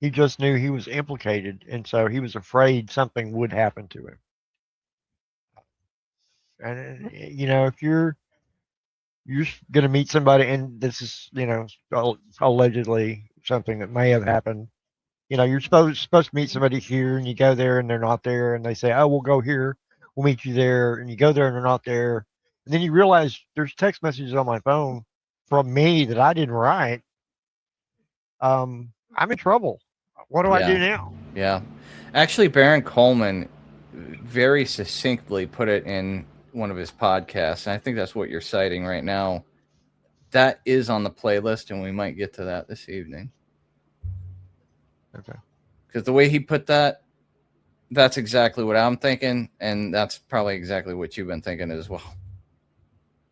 he just knew he was implicated, and so he was afraid something would happen to him. And you know, if you're going to meet somebody, and this is, you know, allegedly something that may have happened. You know, you're supposed to meet somebody here, and you go there, and they're not there, and they say, "Oh, we'll go here, we'll meet you there," and you go there, and they're not there, and then you realize there's text messages on my phone from me that I didn't write. I'm in trouble. What do I do now? Yeah, actually, Baron Coleman very succinctly put it in one of his podcasts, and I think that's what you're citing right now. That is on the playlist, and we might get to that this evening. Okay. Because the way he put that, that's exactly what I'm thinking, and that's probably exactly what you've been thinking as well.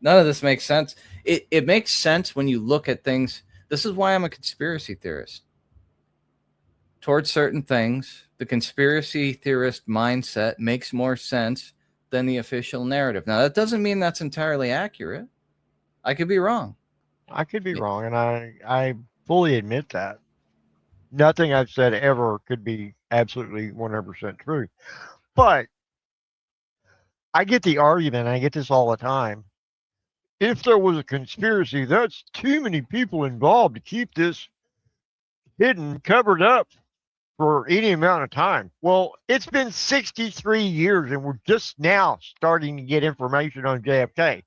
None of this makes sense. It makes sense when you look at things. This is why I'm a conspiracy theorist. Towards certain things, the conspiracy theorist mindset makes more sense than the official narrative. Now, that doesn't mean that's entirely accurate. I could be wrong. I could be wrong, and I fully admit that. Nothing I've said ever could be absolutely 100% true. But I get the argument, I get this all the time. If there was a conspiracy, that's too many people involved to keep this hidden, covered up for any amount of time. Well, it's been 63 years, and we're just now starting to get information on JFK.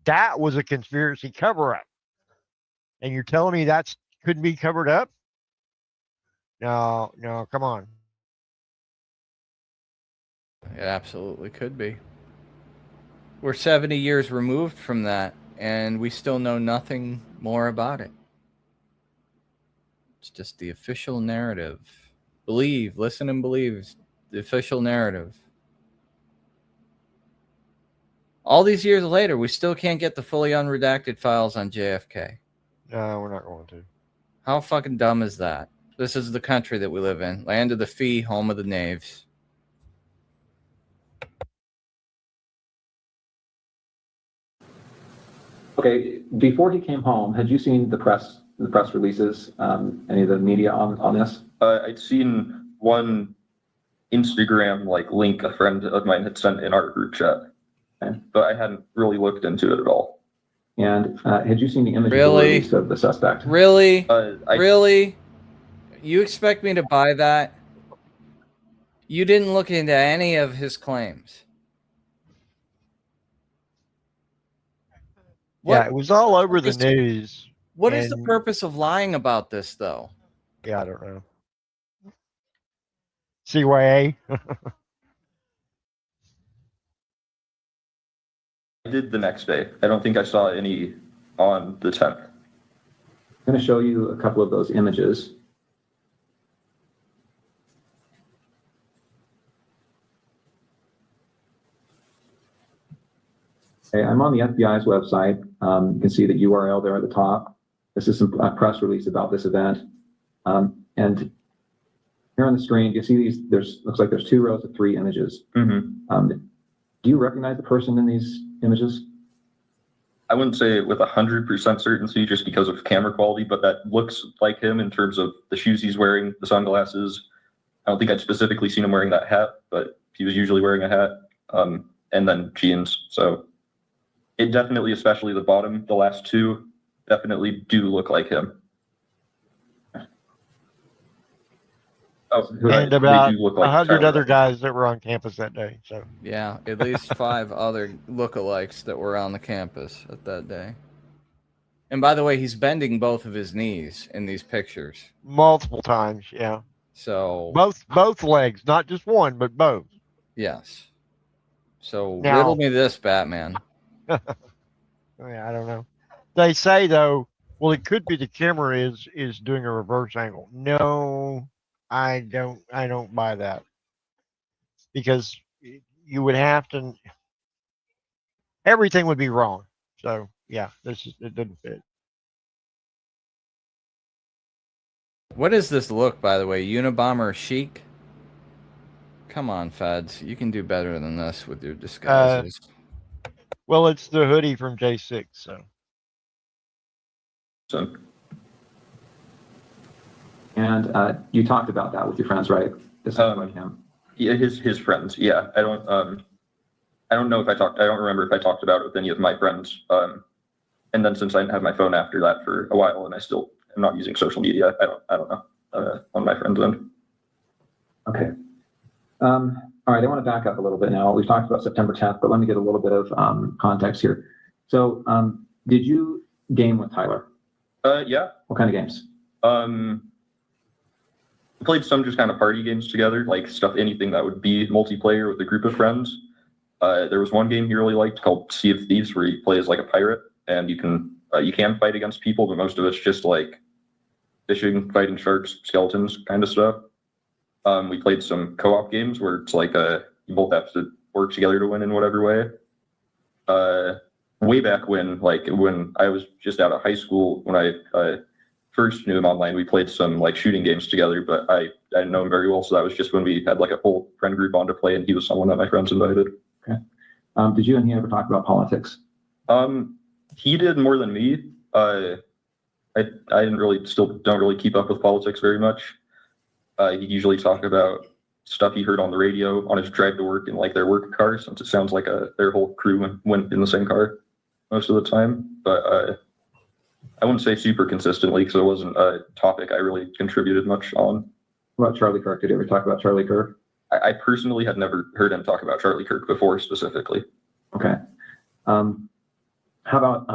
That was a conspiracy cover-up. And you're telling me that couldn't be covered up? No, come on. It absolutely could be. We're 70 years removed from that, and we still know nothing more about it. It's just the official narrative. Believe, listen and believe the official narrative. All these years later, we still can't get the fully unredacted files on JFK. No, we're not going to. How fucking dumb is that? This is the country that we live in. Land of the free, home of the knaves. Okay, before he came home, had you seen the press releases, any of the media on this? I'd seen one Instagram link a friend of mine had sent in our group chat, but I hadn't really looked into it at all. And had you seen the images of the suspect? Really? Really? You expect me to buy that? You didn't look into any of his claims. Yeah, it was all over the news. What is the purpose of lying about this, though? Yeah, I don't know. CYA? I did the next day. I don't think I saw any on the 10th. I'm going to show you a couple of those images. Okay, I'm on the FBI's website. You can see the URL there at the top. This is a press release about this event. And here on the screen, you see these, looks like there's 2 rows of 3 images. Mm-hmm. Do you recognize the person in these images? I wouldn't say with 100% certainty just because of camera quality, but that looks like him in terms of the shoes he's wearing, the sunglasses. I don't think I'd specifically seen him wearing that hat, but he was usually wearing a hat, and then jeans. So it definitely, especially the bottom, the last 2, definitely do look like him. Oh, and about 100 other guys that were on campus that day. So yeah, at least 5 other lookalikes that were on the campus at that day. And by the way, he's bending both of his knees in these pictures multiple times. Yeah. So both legs, not just one, but both. Yes. So now, riddle me this, Batman. Yeah, I don't know. They say though, well, it could be the camera is doing a reverse angle. No. I don't buy that, because you would have to, everything would be wrong. So, yeah, it didn't fit. What is this look, by the way? Unabomber chic? Come on, Feds. You can do better than this with your disguises. Well, it's the hoodie from J6, so. And you talked about that with your friends, right? Like him. Yeah, his friends. Yeah, I don't know if I talked. I don't remember if I talked about it with any of my friends. And then since I didn't have my phone after that for a while, and I still am not using social media, I don't know on my friends' end. Okay. All right. I want to back up a little bit now. We've talked about September 10th, but let me get a little bit of context here. So, did you game with Tyler? Yeah. What kind of games? We played some just kind of party games together, like anything that would be multiplayer with a group of friends. There was one game he really liked called Sea of Thieves, where you play as like a pirate, and you can fight against people, but most of it's just like fishing, fighting sharks, skeletons, kind of stuff. We played some co-op games where it's like you both have to work together to win in whatever way. Way back when I was just out of high school, when I first knew him online, we played some like shooting games together, but I didn't know him very well, so that was just when we had like a whole friend group on to play, and he was someone that my friends invited. Okay. Did you and he ever talk about politics? He did more than me. I don't really keep up with politics very much. He'd usually talk about stuff he heard on the radio on his drive to work in like their work car, since it sounds like their whole crew went in the same car most of the time. But I wouldn't say super consistently, because it wasn't a topic I really contributed much on. What about Charlie Kirk? Did you ever talk about Charlie Kirk? I personally had never heard him talk about Charlie Kirk before specifically. Okay. How about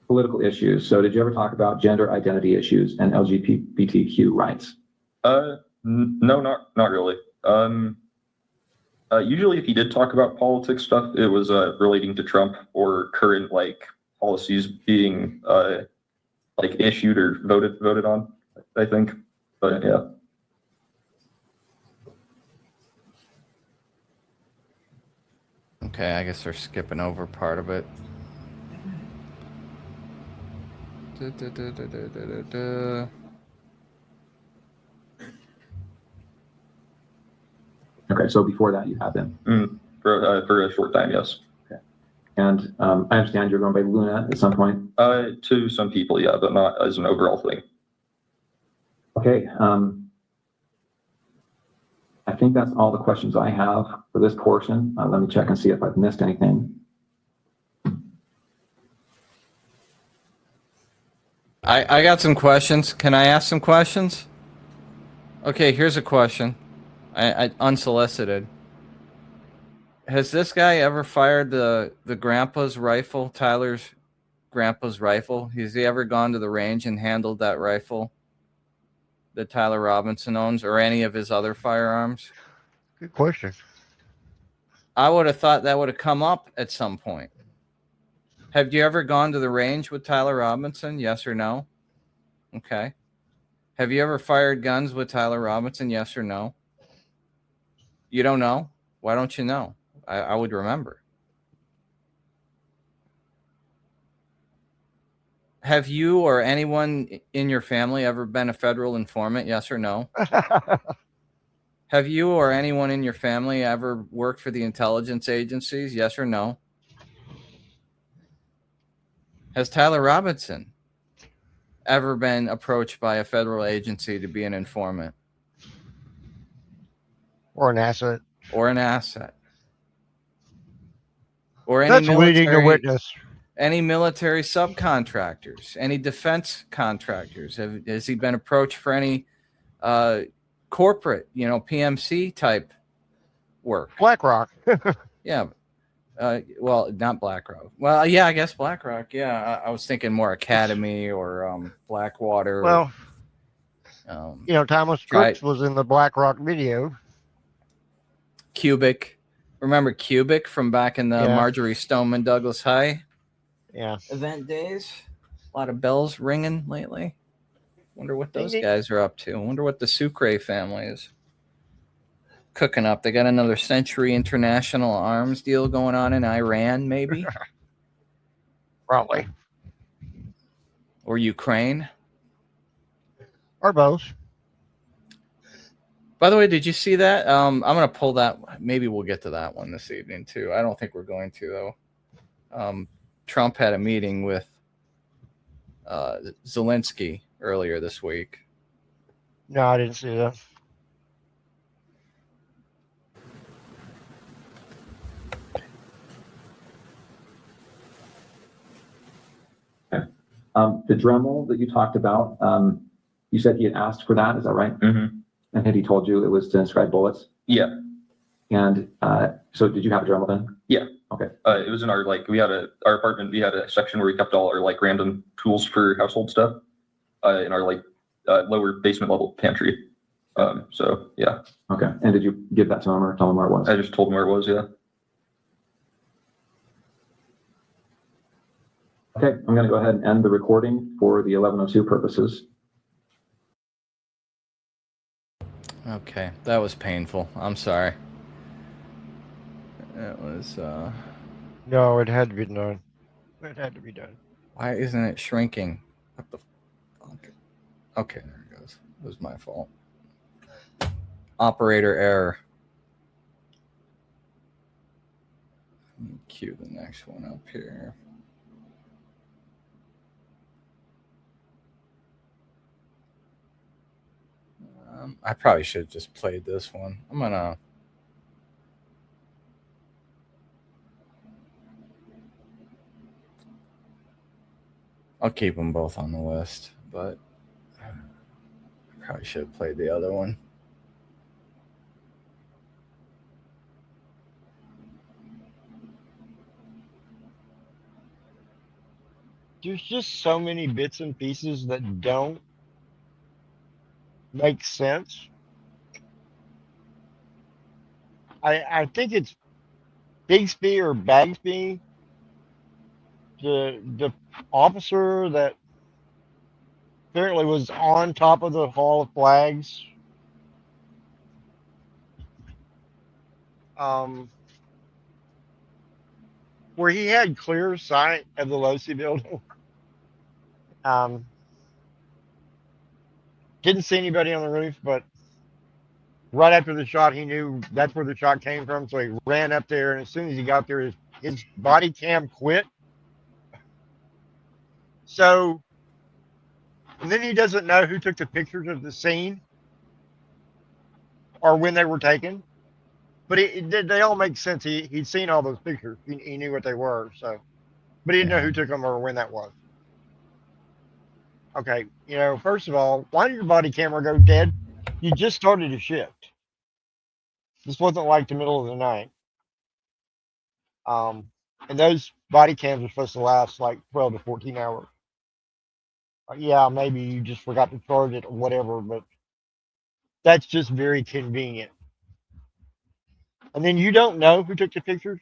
political issues? So did you ever talk about gender identity issues and LGBTQ rights? No, not really. Usually if he did talk about politics stuff, it was relating to Trump or current like policies being like issued or voted on, I think. But yeah. Okay, I guess they're skipping over part of it. Okay, so before that you have him. For a short time, yes. Okay. And I understand you're going by Luna at some point. To some people, yeah, but not as an overall thing. Okay. I think that's all the questions I have for this portion. Let me check and see if I've missed anything. I got some questions. Can I ask some questions? Okay, here's a question. I unsolicited. Has this guy ever fired the grandpa's rifle, Tyler's grandpa's rifle? Has he ever gone to the range and handled that rifle that Tyler Robinson owns, or any of his other firearms? Good question. I would have thought that would have come up at some point. Have you ever gone to the range with Tyler Robinson? Yes or no? Okay. Have you ever fired guns with Tyler Robinson? Yes or no? You don't know? Why don't you know? I would remember. Have you or anyone in your family ever been a federal informant? Yes or no? Have you or anyone in your family ever worked for the intelligence agencies? Yes or no? Has Tyler Robinson ever been approached by a federal agency to be an informant? Or an asset. Or an asset. Or any That's military, leading a witness. Any military subcontractors, any defense contractors? Has he been approached for any corporate, PMC type work? BlackRock. Yeah. Well, not BlackRock. Well, yeah, I guess BlackRock. Yeah, I was thinking more Academy or Blackwater. Well, Thomas Crooks was in the BlackRock video. Cubic. Remember Cubic from back in the Marjorie Stoneman Douglas High event days? A lot of bells ringing lately. Wonder what those guys are up to. Wonder what the Sucre family is cooking up. They got another Century International Arms deal going on in Iran, maybe. Probably. or Ukraine. Or both. By the way, did you see that? I'm going to pull that. Maybe we'll get to that one this evening, too. I don't think we're going to, though. Trump had a meeting with Zelensky earlier this week. No, I didn't see that. The Dremel that you talked about, you said he had asked for that. Is that right? Mm-hmm. And had he told you it was to inscribe bullets? Yeah. And so did you have a Dremel then? Yeah. Okay. It was in our, our apartment, we had a section where we kept all our random tools for household stuff in our lower basement level pantry. So yeah. Okay. And did you give that to him or tell him where it was? I just told him where it was. Yeah. Okay. I'm going to go ahead and end the recording for the 1102 purposes. Okay. That was painful. I'm sorry. It was, No, it had to be done. It had to be done. why isn't it shrinking? What the fuck? Okay, there it goes. It was my fault. Operator error. Let me cue the next one up here. I probably should have just played this one. I'm gonna. I'll keep them both on the list, but I probably should have played the other one. There's just so many bits and pieces that don't make sense. I think it's Bigsby or Bagsby, the officer that apparently was on top of the Hall of Flags. Where he had clear sight of the Losi building. Didn't see anybody on the roof, but right after the shot, he knew that's where the shot came from. So he ran up there, and as soon as he got there, his body cam quit. So, and then he doesn't know who took the pictures of the scene or when they were taken. But they all make sense. He'd seen all those pictures. He knew what they were. So, but he didn't know who took them or when that was. Okay, first of all, why did your body camera go dead? You just started a shift. This wasn't like the middle of the night. And those body cams are supposed to last like 12 to 14 hours. Yeah, maybe you just forgot to charge it or whatever, but that's just very convenient. And then you don't know who took the pictures?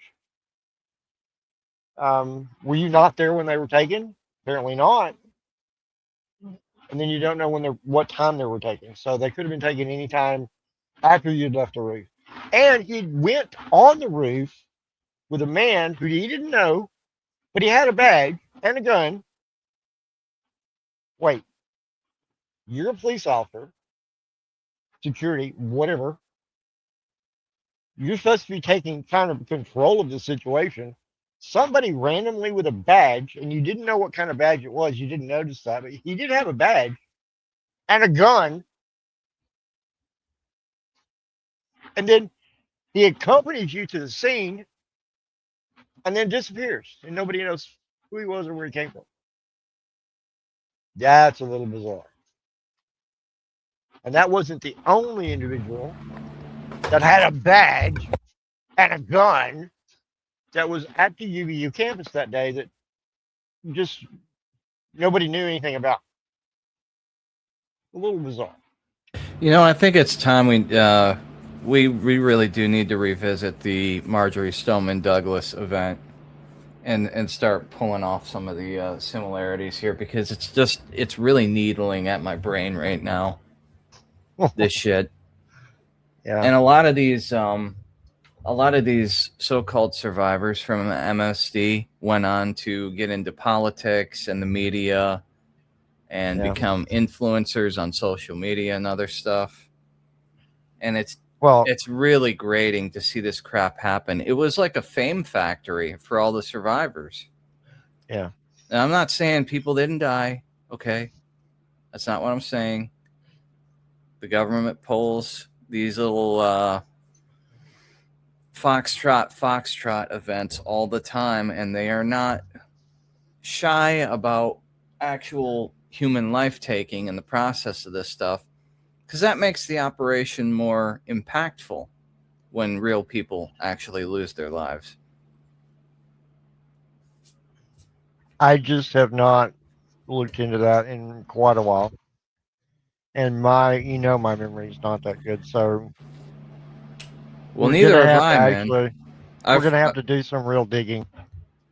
Were you not there when they were taken? Apparently not. And then you don't know what time they were taken. So they could have been taken any time after you'd left the roof. And he went on the roof with a man who he didn't know, but he had a badge and a gun. Wait, you're a police officer, security, whatever. You're supposed to be taking kind of control of the situation. Somebody randomly with a badge, and you didn't know what kind of badge it was. You didn't notice that, but he did have a badge and a gun. And then he accompanies you to the scene and then disappears, and nobody knows who he was or where he came from. That's a little bizarre. And that wasn't the only individual that had a badge and a gun that was at the UVU campus that day that just nobody knew anything about. A little bizarre. I think it's time we really do need to revisit the Marjorie Stoneman Douglas event and start pulling off some of the similarities here, because it's really needling at my brain right now. This shit. Yeah. And a lot of these a lot of these so-called survivors from MSD went on to get into politics and the media and become influencers on social media and other stuff. And it's really grating to see this crap happen. It was like a fame factory for all the survivors. Yeah. And I'm not saying people didn't die. Okay. That's not what I'm saying. The government pulls these little foxtrot events all the time, and they are not shy about actual human life taking in the process of this stuff, because that makes the operation more impactful when real people actually lose their lives. I just have not looked into that in quite a while. And my memory is not that good, so well, neither have I, man. We're going to have to do some real digging.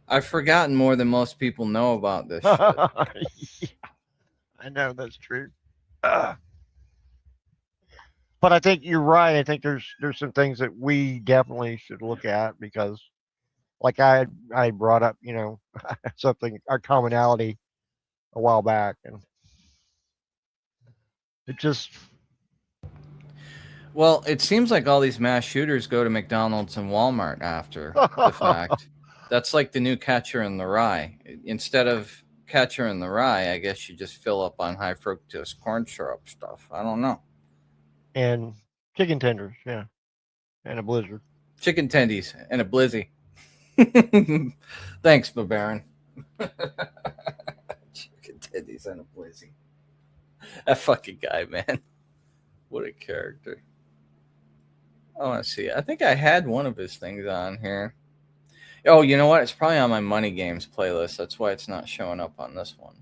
I've forgotten more than most people know about this shit. Yeah, I know, that's true. But I think you're right. I think there's some things that we definitely should look at, because like I brought up, something, our commonality a while back, and it just... Well, it seems like all these mass shooters go to McDonald's and Walmart after the fact. That's like the new Catcher in the Rye. Instead of Catcher in the Rye, I guess you just fill up on high fructose corn syrup stuff. I don't know. And chicken tenders, yeah. And a blizzard. Chicken tendies and a blizzy. Thanks, Baron. Chicken tendies and a blizzy. That fucking guy, man. What a character. I want to see. I think I had one of his things on here. Oh, you know what? It's probably on my Money Games playlist. That's why it's not showing up on this one.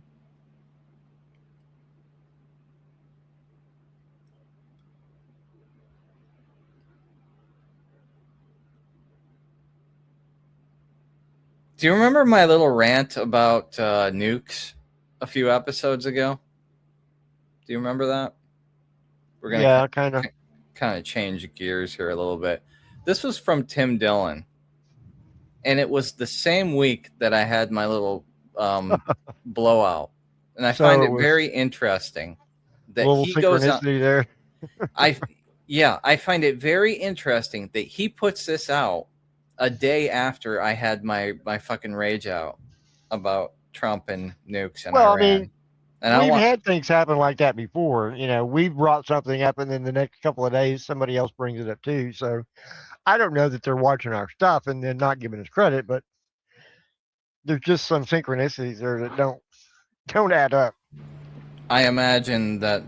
Do you remember my little rant about nukes a few episodes ago? Do you remember that? We're gonna kind of change gears here a little bit. This was from Tim Dillon, and it was the same week that I had my little blowout, and I find it very interesting that he goes on there. I find it very interesting that he puts this out a day after I had my fucking rage out about Trump and nukes and Iran. I mean, and we've had things happen like that before. We brought something up, and then the next couple of days, somebody else brings it up too. So I don't know that they're watching our stuff and then not giving us credit, but there's just some synchronicities there that don't add up. I imagine that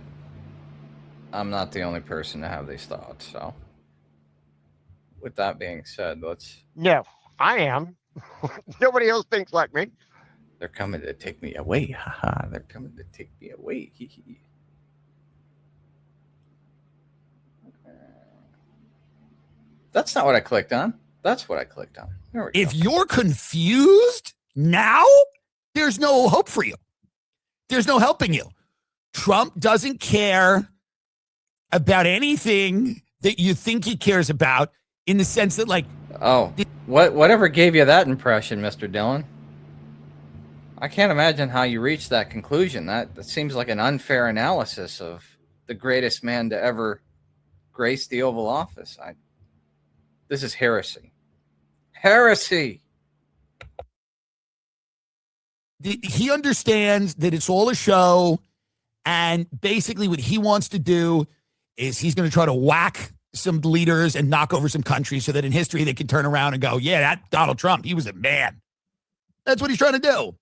I'm not the only person to have these thoughts. So with that being said, No, I am. Nobody else thinks like me. They're coming to take me away. Haha, they're coming to take me away. That's not what I clicked on. That's what I clicked on. There we go. If you're confused now, there's no hope for you. There's no helping you. Trump doesn't care about anything that you think he cares about, in the sense that, like... Oh, whatever gave you that impression, Mr. Dillon? I can't imagine how you reached that conclusion. That seems like an unfair analysis of the greatest man to ever grace the Oval Office. This is heresy. Heresy! He understands that it's all a show, and basically what he wants to do is he's going to try to whack some leaders and knock over some countries so that in history they can turn around and go, yeah, that Donald Trump, he was a man. That's what he's trying to do.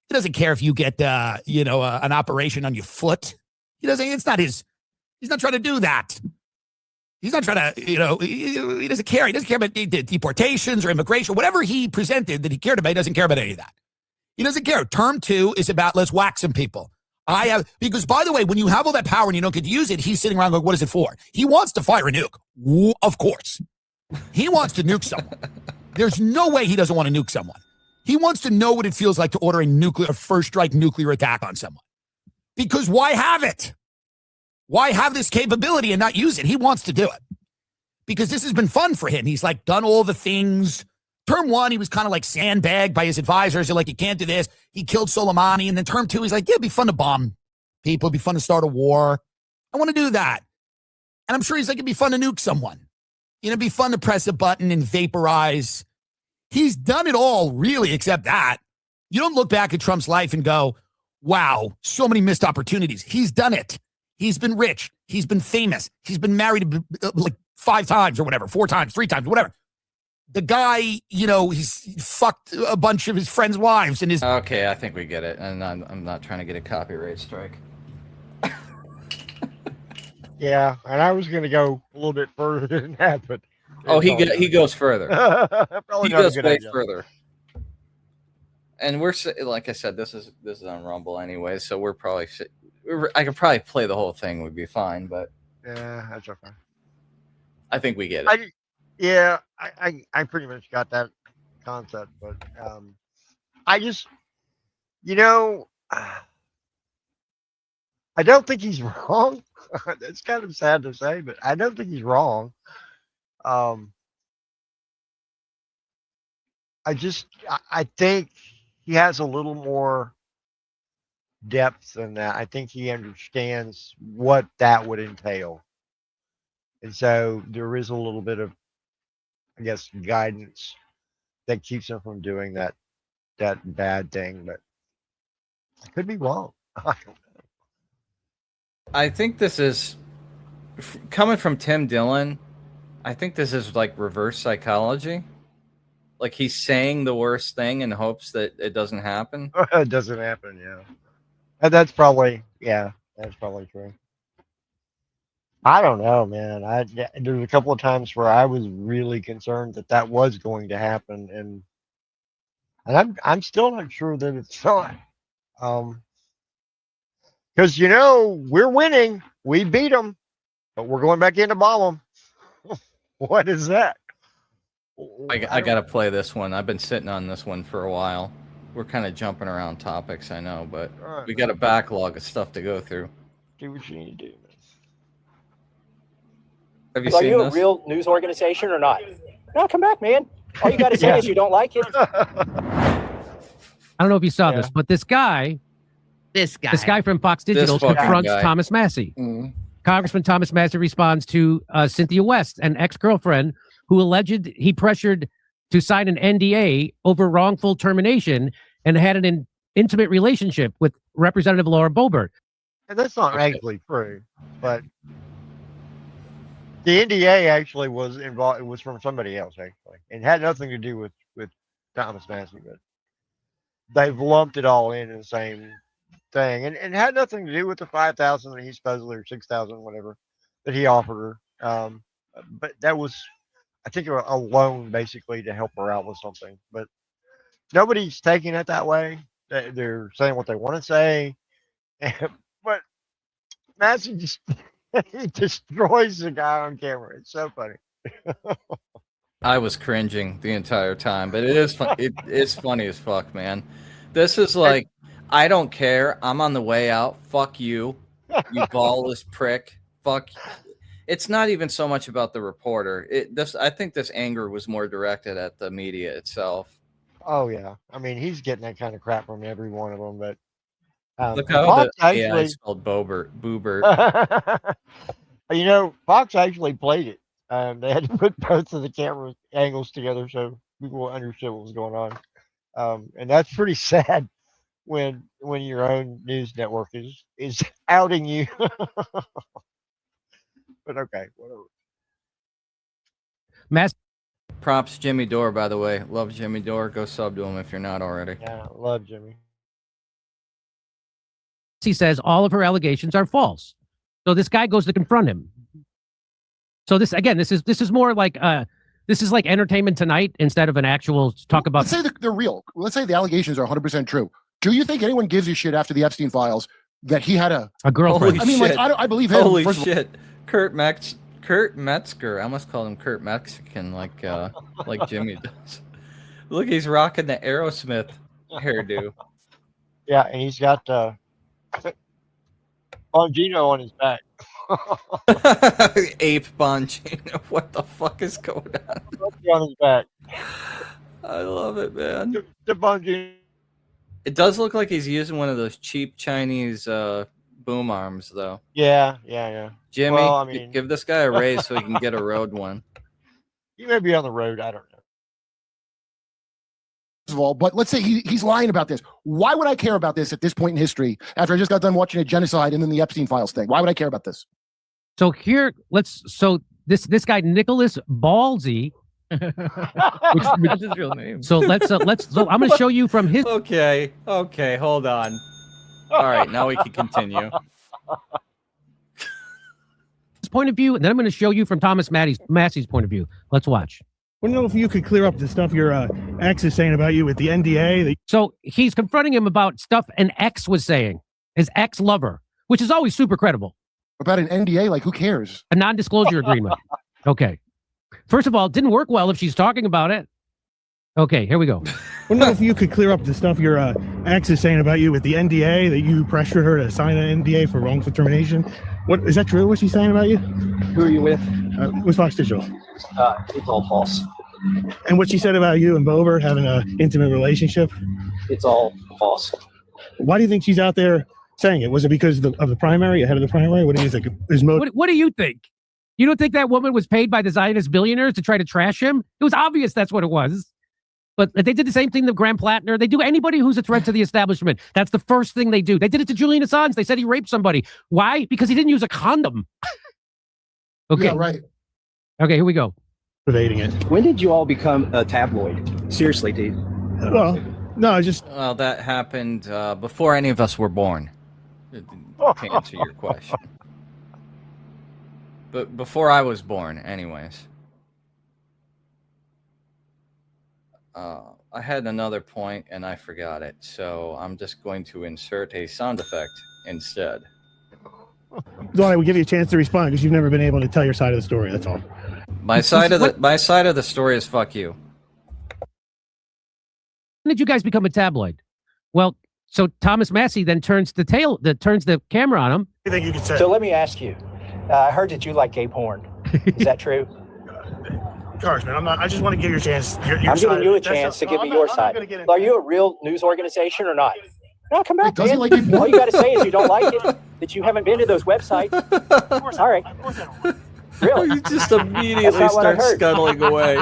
He doesn't care if you get, an operation on your foot. He's not trying to do that. He's not trying to, he doesn't care. He doesn't care about deportations or immigration, whatever he presented that he cared about. He doesn't care about any of that. He doesn't care. Term 2 is about, let's whack some people. Because by the way, when you have all that power and you don't get to use it, he's sitting around going, what is it for? He wants to fire a nuke. Of course. He wants to nuke someone. There's no way he doesn't want to nuke someone. He wants to know what it feels like to order a first strike nuclear attack on someone. Because why have it? Why have this capability and not use it? He wants to do it. because this has been fun for him. He's like done all the things. Term 1, he was kind of like sandbagged by his advisors. They're like, you can't do this. He killed Soleimani. And then term 2, he's like, yeah, it'd be fun to bomb people. It'd be fun to start a war. I want to do that. And I'm sure he's like, it'd be fun to nuke someone. It'd be fun to press a button and vaporize. He's done it all, really, except that. You don't look back at Trump's life and go, wow, so many missed opportunities. He's done it. He's been rich. He's been famous. He's been married like 5 times or whatever, 4 times, 3 times, whatever. The guy, he's fucked a bunch of his friends' wives and his. Okay, I think we get it. And I'm not trying to get a copyright strike. Yeah, and I was going to go a little bit further than that, but. He goes further. Probably he not goes a good way idea. further. And we're like I said, this is on Rumble anyway, so we're probably I could probably play the whole thing. Would be fine, but yeah, that's okay. I think we get it. I pretty much got that concept, but I just I don't think he's wrong. It's kind of sad to say, but I don't think he's wrong. I think he has a little more depth than that. I think he understands what that would entail. And so there is a little bit of, I guess, guidance that keeps him from doing that bad thing, but I could be wrong. I don't know. I think this is coming from Tim Dillon. I think this is like reverse psychology. Like he's saying the worst thing in hopes that it doesn't happen. It doesn't happen, yeah. And that's probably true. I don't know, man. There's a couple of times where I was really concerned that was going to happen, and I'm still not sure that it's not. Because we're winning, we beat them, but we're going back in to bomb them. What is that? I got to play this one. I've been sitting on this one for a while. We're kind of jumping around topics, I know, but right, we got a backlog of stuff to go through. Do what you need to do. Have you Are seen you this? a real news organization or not? No, come back, man. All you got to say is you don't like it. I don't know if you saw this, but this guy from Fox Digital confronts Thomas Massey. Mm-hmm. Congressman Thomas Massey responds to Cynthia West, an ex-girlfriend who alleged he pressured to sign an NDA over wrongful termination and had an intimate relationship with Representative Laura Boebert. And that's not actually true, but the NDA actually was involved. It was from somebody else actually, and had nothing to do with Thomas Massey, but they've lumped it all in the same thing, and had nothing to do with the 5,000 that he supposedly, or 6,000, whatever, that he offered her. But that was, I think, a loan basically to help her out with something. But nobody's taking it that way. They're saying what they want to say, but Massey just he destroys the guy on camera. It's so funny. I was cringing the entire time, but it is fun. It's funny as fuck, man. This is like, I don't care. I'm on the way out. Fuck you, you ballless prick. Fuck. It's not even so much about the reporter. I think this anger was more directed at the media itself. Oh yeah, I mean he's getting that kind of crap from every one of them. But look how the AI spelled Boobert. Fox actually played it. They had to put both of the camera angles together so people understood what was going on. And that's pretty sad when your own news network is outing you. But okay, whatever. Props Jimmy Dore, by the way. Love Jimmy Dore. Go sub to him if you're not already. Yeah, love Jimmy. He says all of her allegations are false. So this guy goes to confront him. So this is more like this is like Entertainment Tonight instead of an actual talk about. Let's say they're real. Let's say the allegations are 100% true. Do you think anyone gives a shit after the Epstein files that he had a girlfriend? Holy shit. I believe him. Holy shit. Kurt Metzger. I almost called him Kurt Mexican like Jimmy does. Look, he's rocking the Aerosmith hairdo. Yeah, and he's got Bongino on his back. Ape Bongino. What the fuck is going on? On his back. I love it, man. The Bongino. It does look like he's using one of those cheap Chinese boom arms, though. Yeah. Jimmy, Well, I mean- give this guy a raise so he can get a road one. You may be on the road. I don't know. First of all, but let's say he's lying about this. Why would I care about this at this point in history after I just got done watching a genocide and then the Epstein Files thing? Why would I care about this? So here, this guy Nicholas Ballsy. That's his real name. So I'm going to show you from his. Okay, hold on. All right, now we can continue. Point of view, and then I'm going to show you from Thomas Massey's point of view. Let's watch. I want to know if you could clear up the stuff your ex is saying about you with the NDA. So he's confronting him about stuff an ex was saying, his ex-lover, which is always super credible. About an NDA? Like, who cares? A non-disclosure agreement. Okay. First of all, it didn't work well if she's talking about it. Okay, here we go. I want to know if you could clear up the stuff your ex is saying about you with the NDA, that you pressured her to sign an NDA for wrongful termination. What is that true? What she's saying about you? Who are you with? With Fox Digital. It's all false. And what she said about you and Bobert having an intimate relationship. It's all false. Why do you think she's out there saying it? Was it because of the primary, ahead of the primary? What do you think? What do you think? You don't think that woman was paid by the Zionist billionaires to try to trash him? It was obvious that's what it was. But they did the same thing to Graham Plattner. They do anybody who's a threat to the establishment. That's the first thing they do. They did it to Julian Assange. They said he raped somebody. Why? Because he didn't use a condom. Okay. Yeah, right. Okay, here we go. Evading it. When did you all become a tabloid? Seriously, dude. Well, no, I just. Well, that happened before any of us were born. To answer your question. But before I was born, anyways. I had another point and I forgot it, so I'm just going to insert a sound effect instead. Donnie, we give you a chance to respond because you've never been able to tell your side of the story. That's all. My side of the story is fuck you. When did you guys become a tabloid? Well, so Thomas Massey then turns the camera on him. You think you could say? So let me ask you. I heard that you like gay porn. Is that true? Congressman, I'm not. I just want to give you a chance. I'm giving you a chance to give me your side. Are you a real news organization or not? No, come back, man. Like all you got to say is you don't like it, that you haven't been to those websites. All right. Really? You just immediately start scuttling away.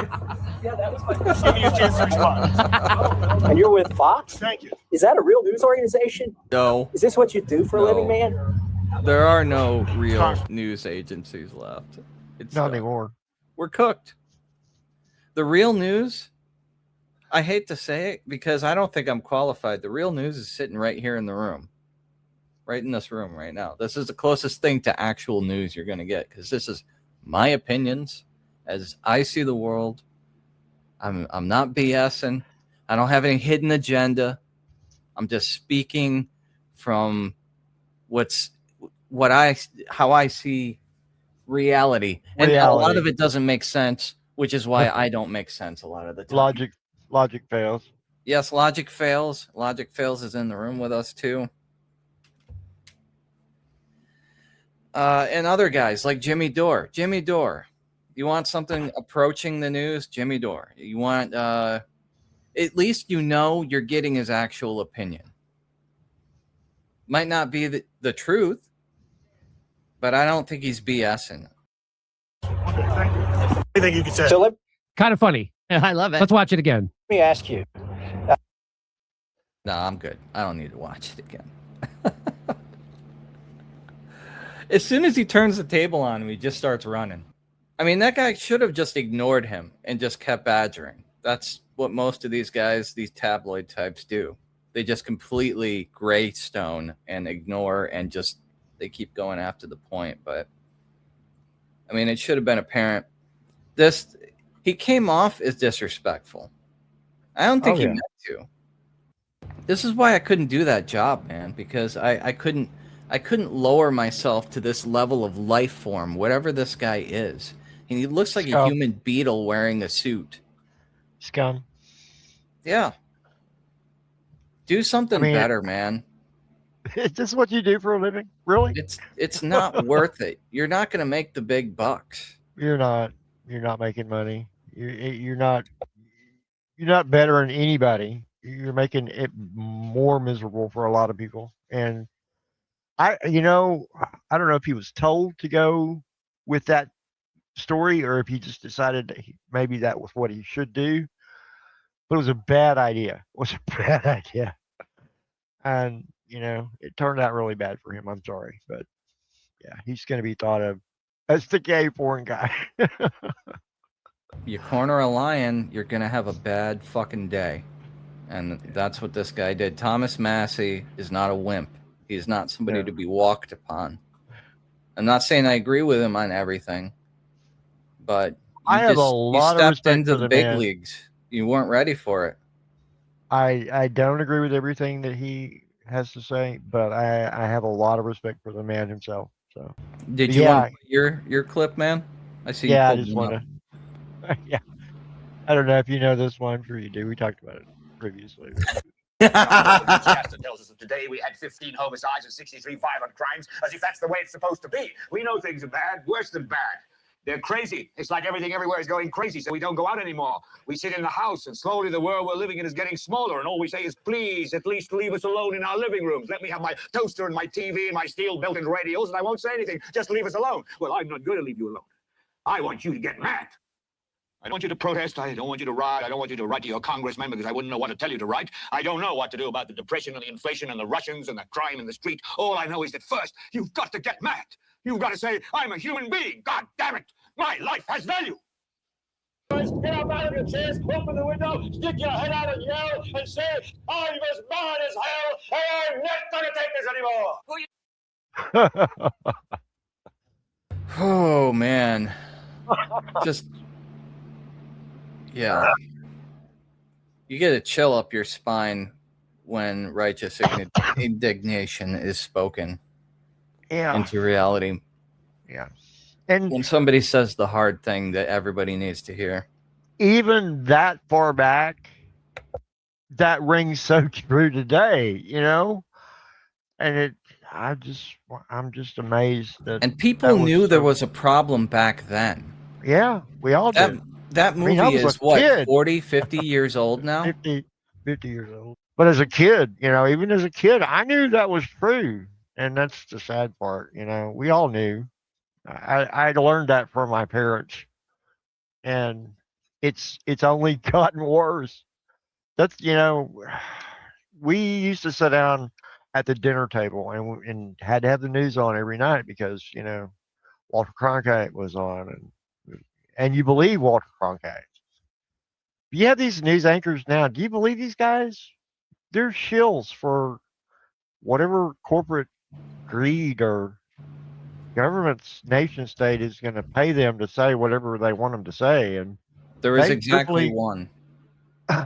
Yeah, that was my Just give you a chance to respond. And you're with Fox? Thank you. Is that a real news organization? No. Is this what you do for a living, man? There are no real news agencies left. It's Not anymore. We're cooked. The real news, I hate to say it because I don't think I'm qualified. The real news is sitting right here in the room. Right in this room right now. This is the closest thing to actual news you're going to get because this is my opinions as I see the world. I'm not BSing. I don't have any hidden agenda. I'm just speaking from how I see reality. And a lot of it doesn't make sense, which is why I don't make sense a lot of the time. Logic fails. Yes, logic fails. Logic fails is in the room with us too. And other guys like Jimmy Dore. Jimmy Dore. You want something approaching the news? Jimmy Dore. You want at least you know you're getting his actual opinion. Might not be the truth, but I don't think he's BSing. I think you could say. So Kind of funny. I love it. Let's watch it again. Let me ask you. No, I'm good. I don't need to watch it again. As soon as he turns the table on him, he just starts running. I mean, that guy should have just ignored him and just kept badgering. That's what most of these guys, these tabloid types do. They just completely greystone and ignore and just they keep going after the point. But I mean, it should have been apparent. He came off as disrespectful. I don't think he meant to. This is why I couldn't do that job, man, because I couldn't lower myself to this level of life form, whatever this guy is. And he looks like a human beetle wearing a suit. Scum. Yeah. Do something better, man. Is this what you do for a living? Really? It's not worth it. You're not going to make the big bucks. You're not making money. You're not better than anybody. You're making it more miserable for a lot of people. And I don't know if he was told to go with that story or if he just decided that maybe that was what he should do. But it was a bad idea. It was a bad idea. And, it turned out really bad for him. I'm sorry. But yeah, he's going to be thought of as the gay porn guy. You corner a lion, you're going to have a bad fucking day. And that's what this guy did. Thomas Massey is not a wimp. He's not somebody to be walked upon. I'm not saying I agree with him on everything, but you stepped into the big leagues. You weren't ready for it. I don't agree with everything that he has to say, but I have a lot of respect for the man himself. So did you want your clip, man? I see. Yeah, I just want to. Yeah, I don't know if you know this one. I'm sure you do. We talked about it previously. Newscaster tells us that today we had 15 homicides and 63 violent crimes, as if that's the way it's supposed to be. We know things are bad, worse than bad. They're crazy. It's like everything everywhere is going crazy, so we don't go out anymore. We sit in the house, and slowly the world we're living in is getting smaller, and all we say is, please, at least leave us alone in our living rooms. Let me have my toaster and my TV and my steel built-in radios, and I won't say anything. Just leave us alone. Well, I'm not going to leave you alone. I want you to get mad. I don't want you to protest. I don't want you to riot. I don't want you to write to your congressman because I wouldn't know what to tell you to write. I don't know what to do about the depression and the inflation and the Russians and the crime in the street. All I know is that first, you've got to get mad. You've got to say, I'm a human being. God damn it. My life has value. Get up out of your chairs, open the window, stick your head out and yell, and say, I'm as mad as hell, and I'm not going to take this anymore. Oh, man. Just... Yeah. You get a chill up your spine when righteous indignation is spoken into reality. Yeah. And when somebody says the hard thing that everybody needs to hear. Even that far back, that rings so true today, And I'm just amazed that. And people knew there was a problem back then. Yeah, we all did. That movie is what, 40, 50 years old now? 50 years old. But as a kid, even as a kid, I knew that was true. And that's the sad part, we all knew. I learned that from my parents. And it's only gotten worse. That's, we used to sit down at the dinner table and had to have the news on every night because, Walter Cronkite was on and you believe Walter Cronkite. You have these news anchors now. Do you believe these guys? They're shills for whatever corporate greed or government's nation state is going to pay them to say whatever they want them to say. And there is exactly one.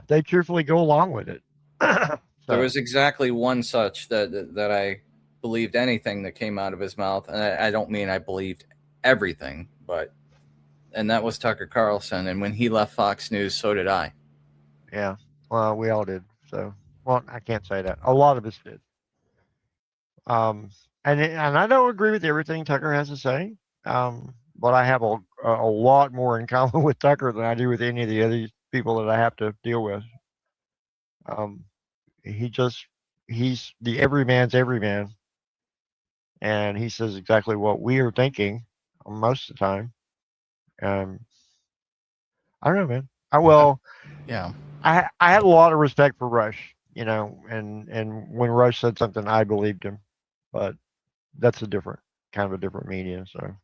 They cheerfully go along with it. There was exactly one such that I believed anything that came out of his mouth. And I don't mean I believed everything, and that was Tucker Carlson. And when he left Fox News, so did I. Yeah. Well, we all did. So, well, I can't say that. A lot of us did. And I don't agree with everything Tucker has to say. But I have a lot more in common with Tucker than I do with any of the other people that I have to deal with. He's the everyman's everyman. And he says exactly what we are thinking most of the time. I don't know, man. I had a lot of respect for Rush, and when Rush said something, I believed him, but that's a different media. So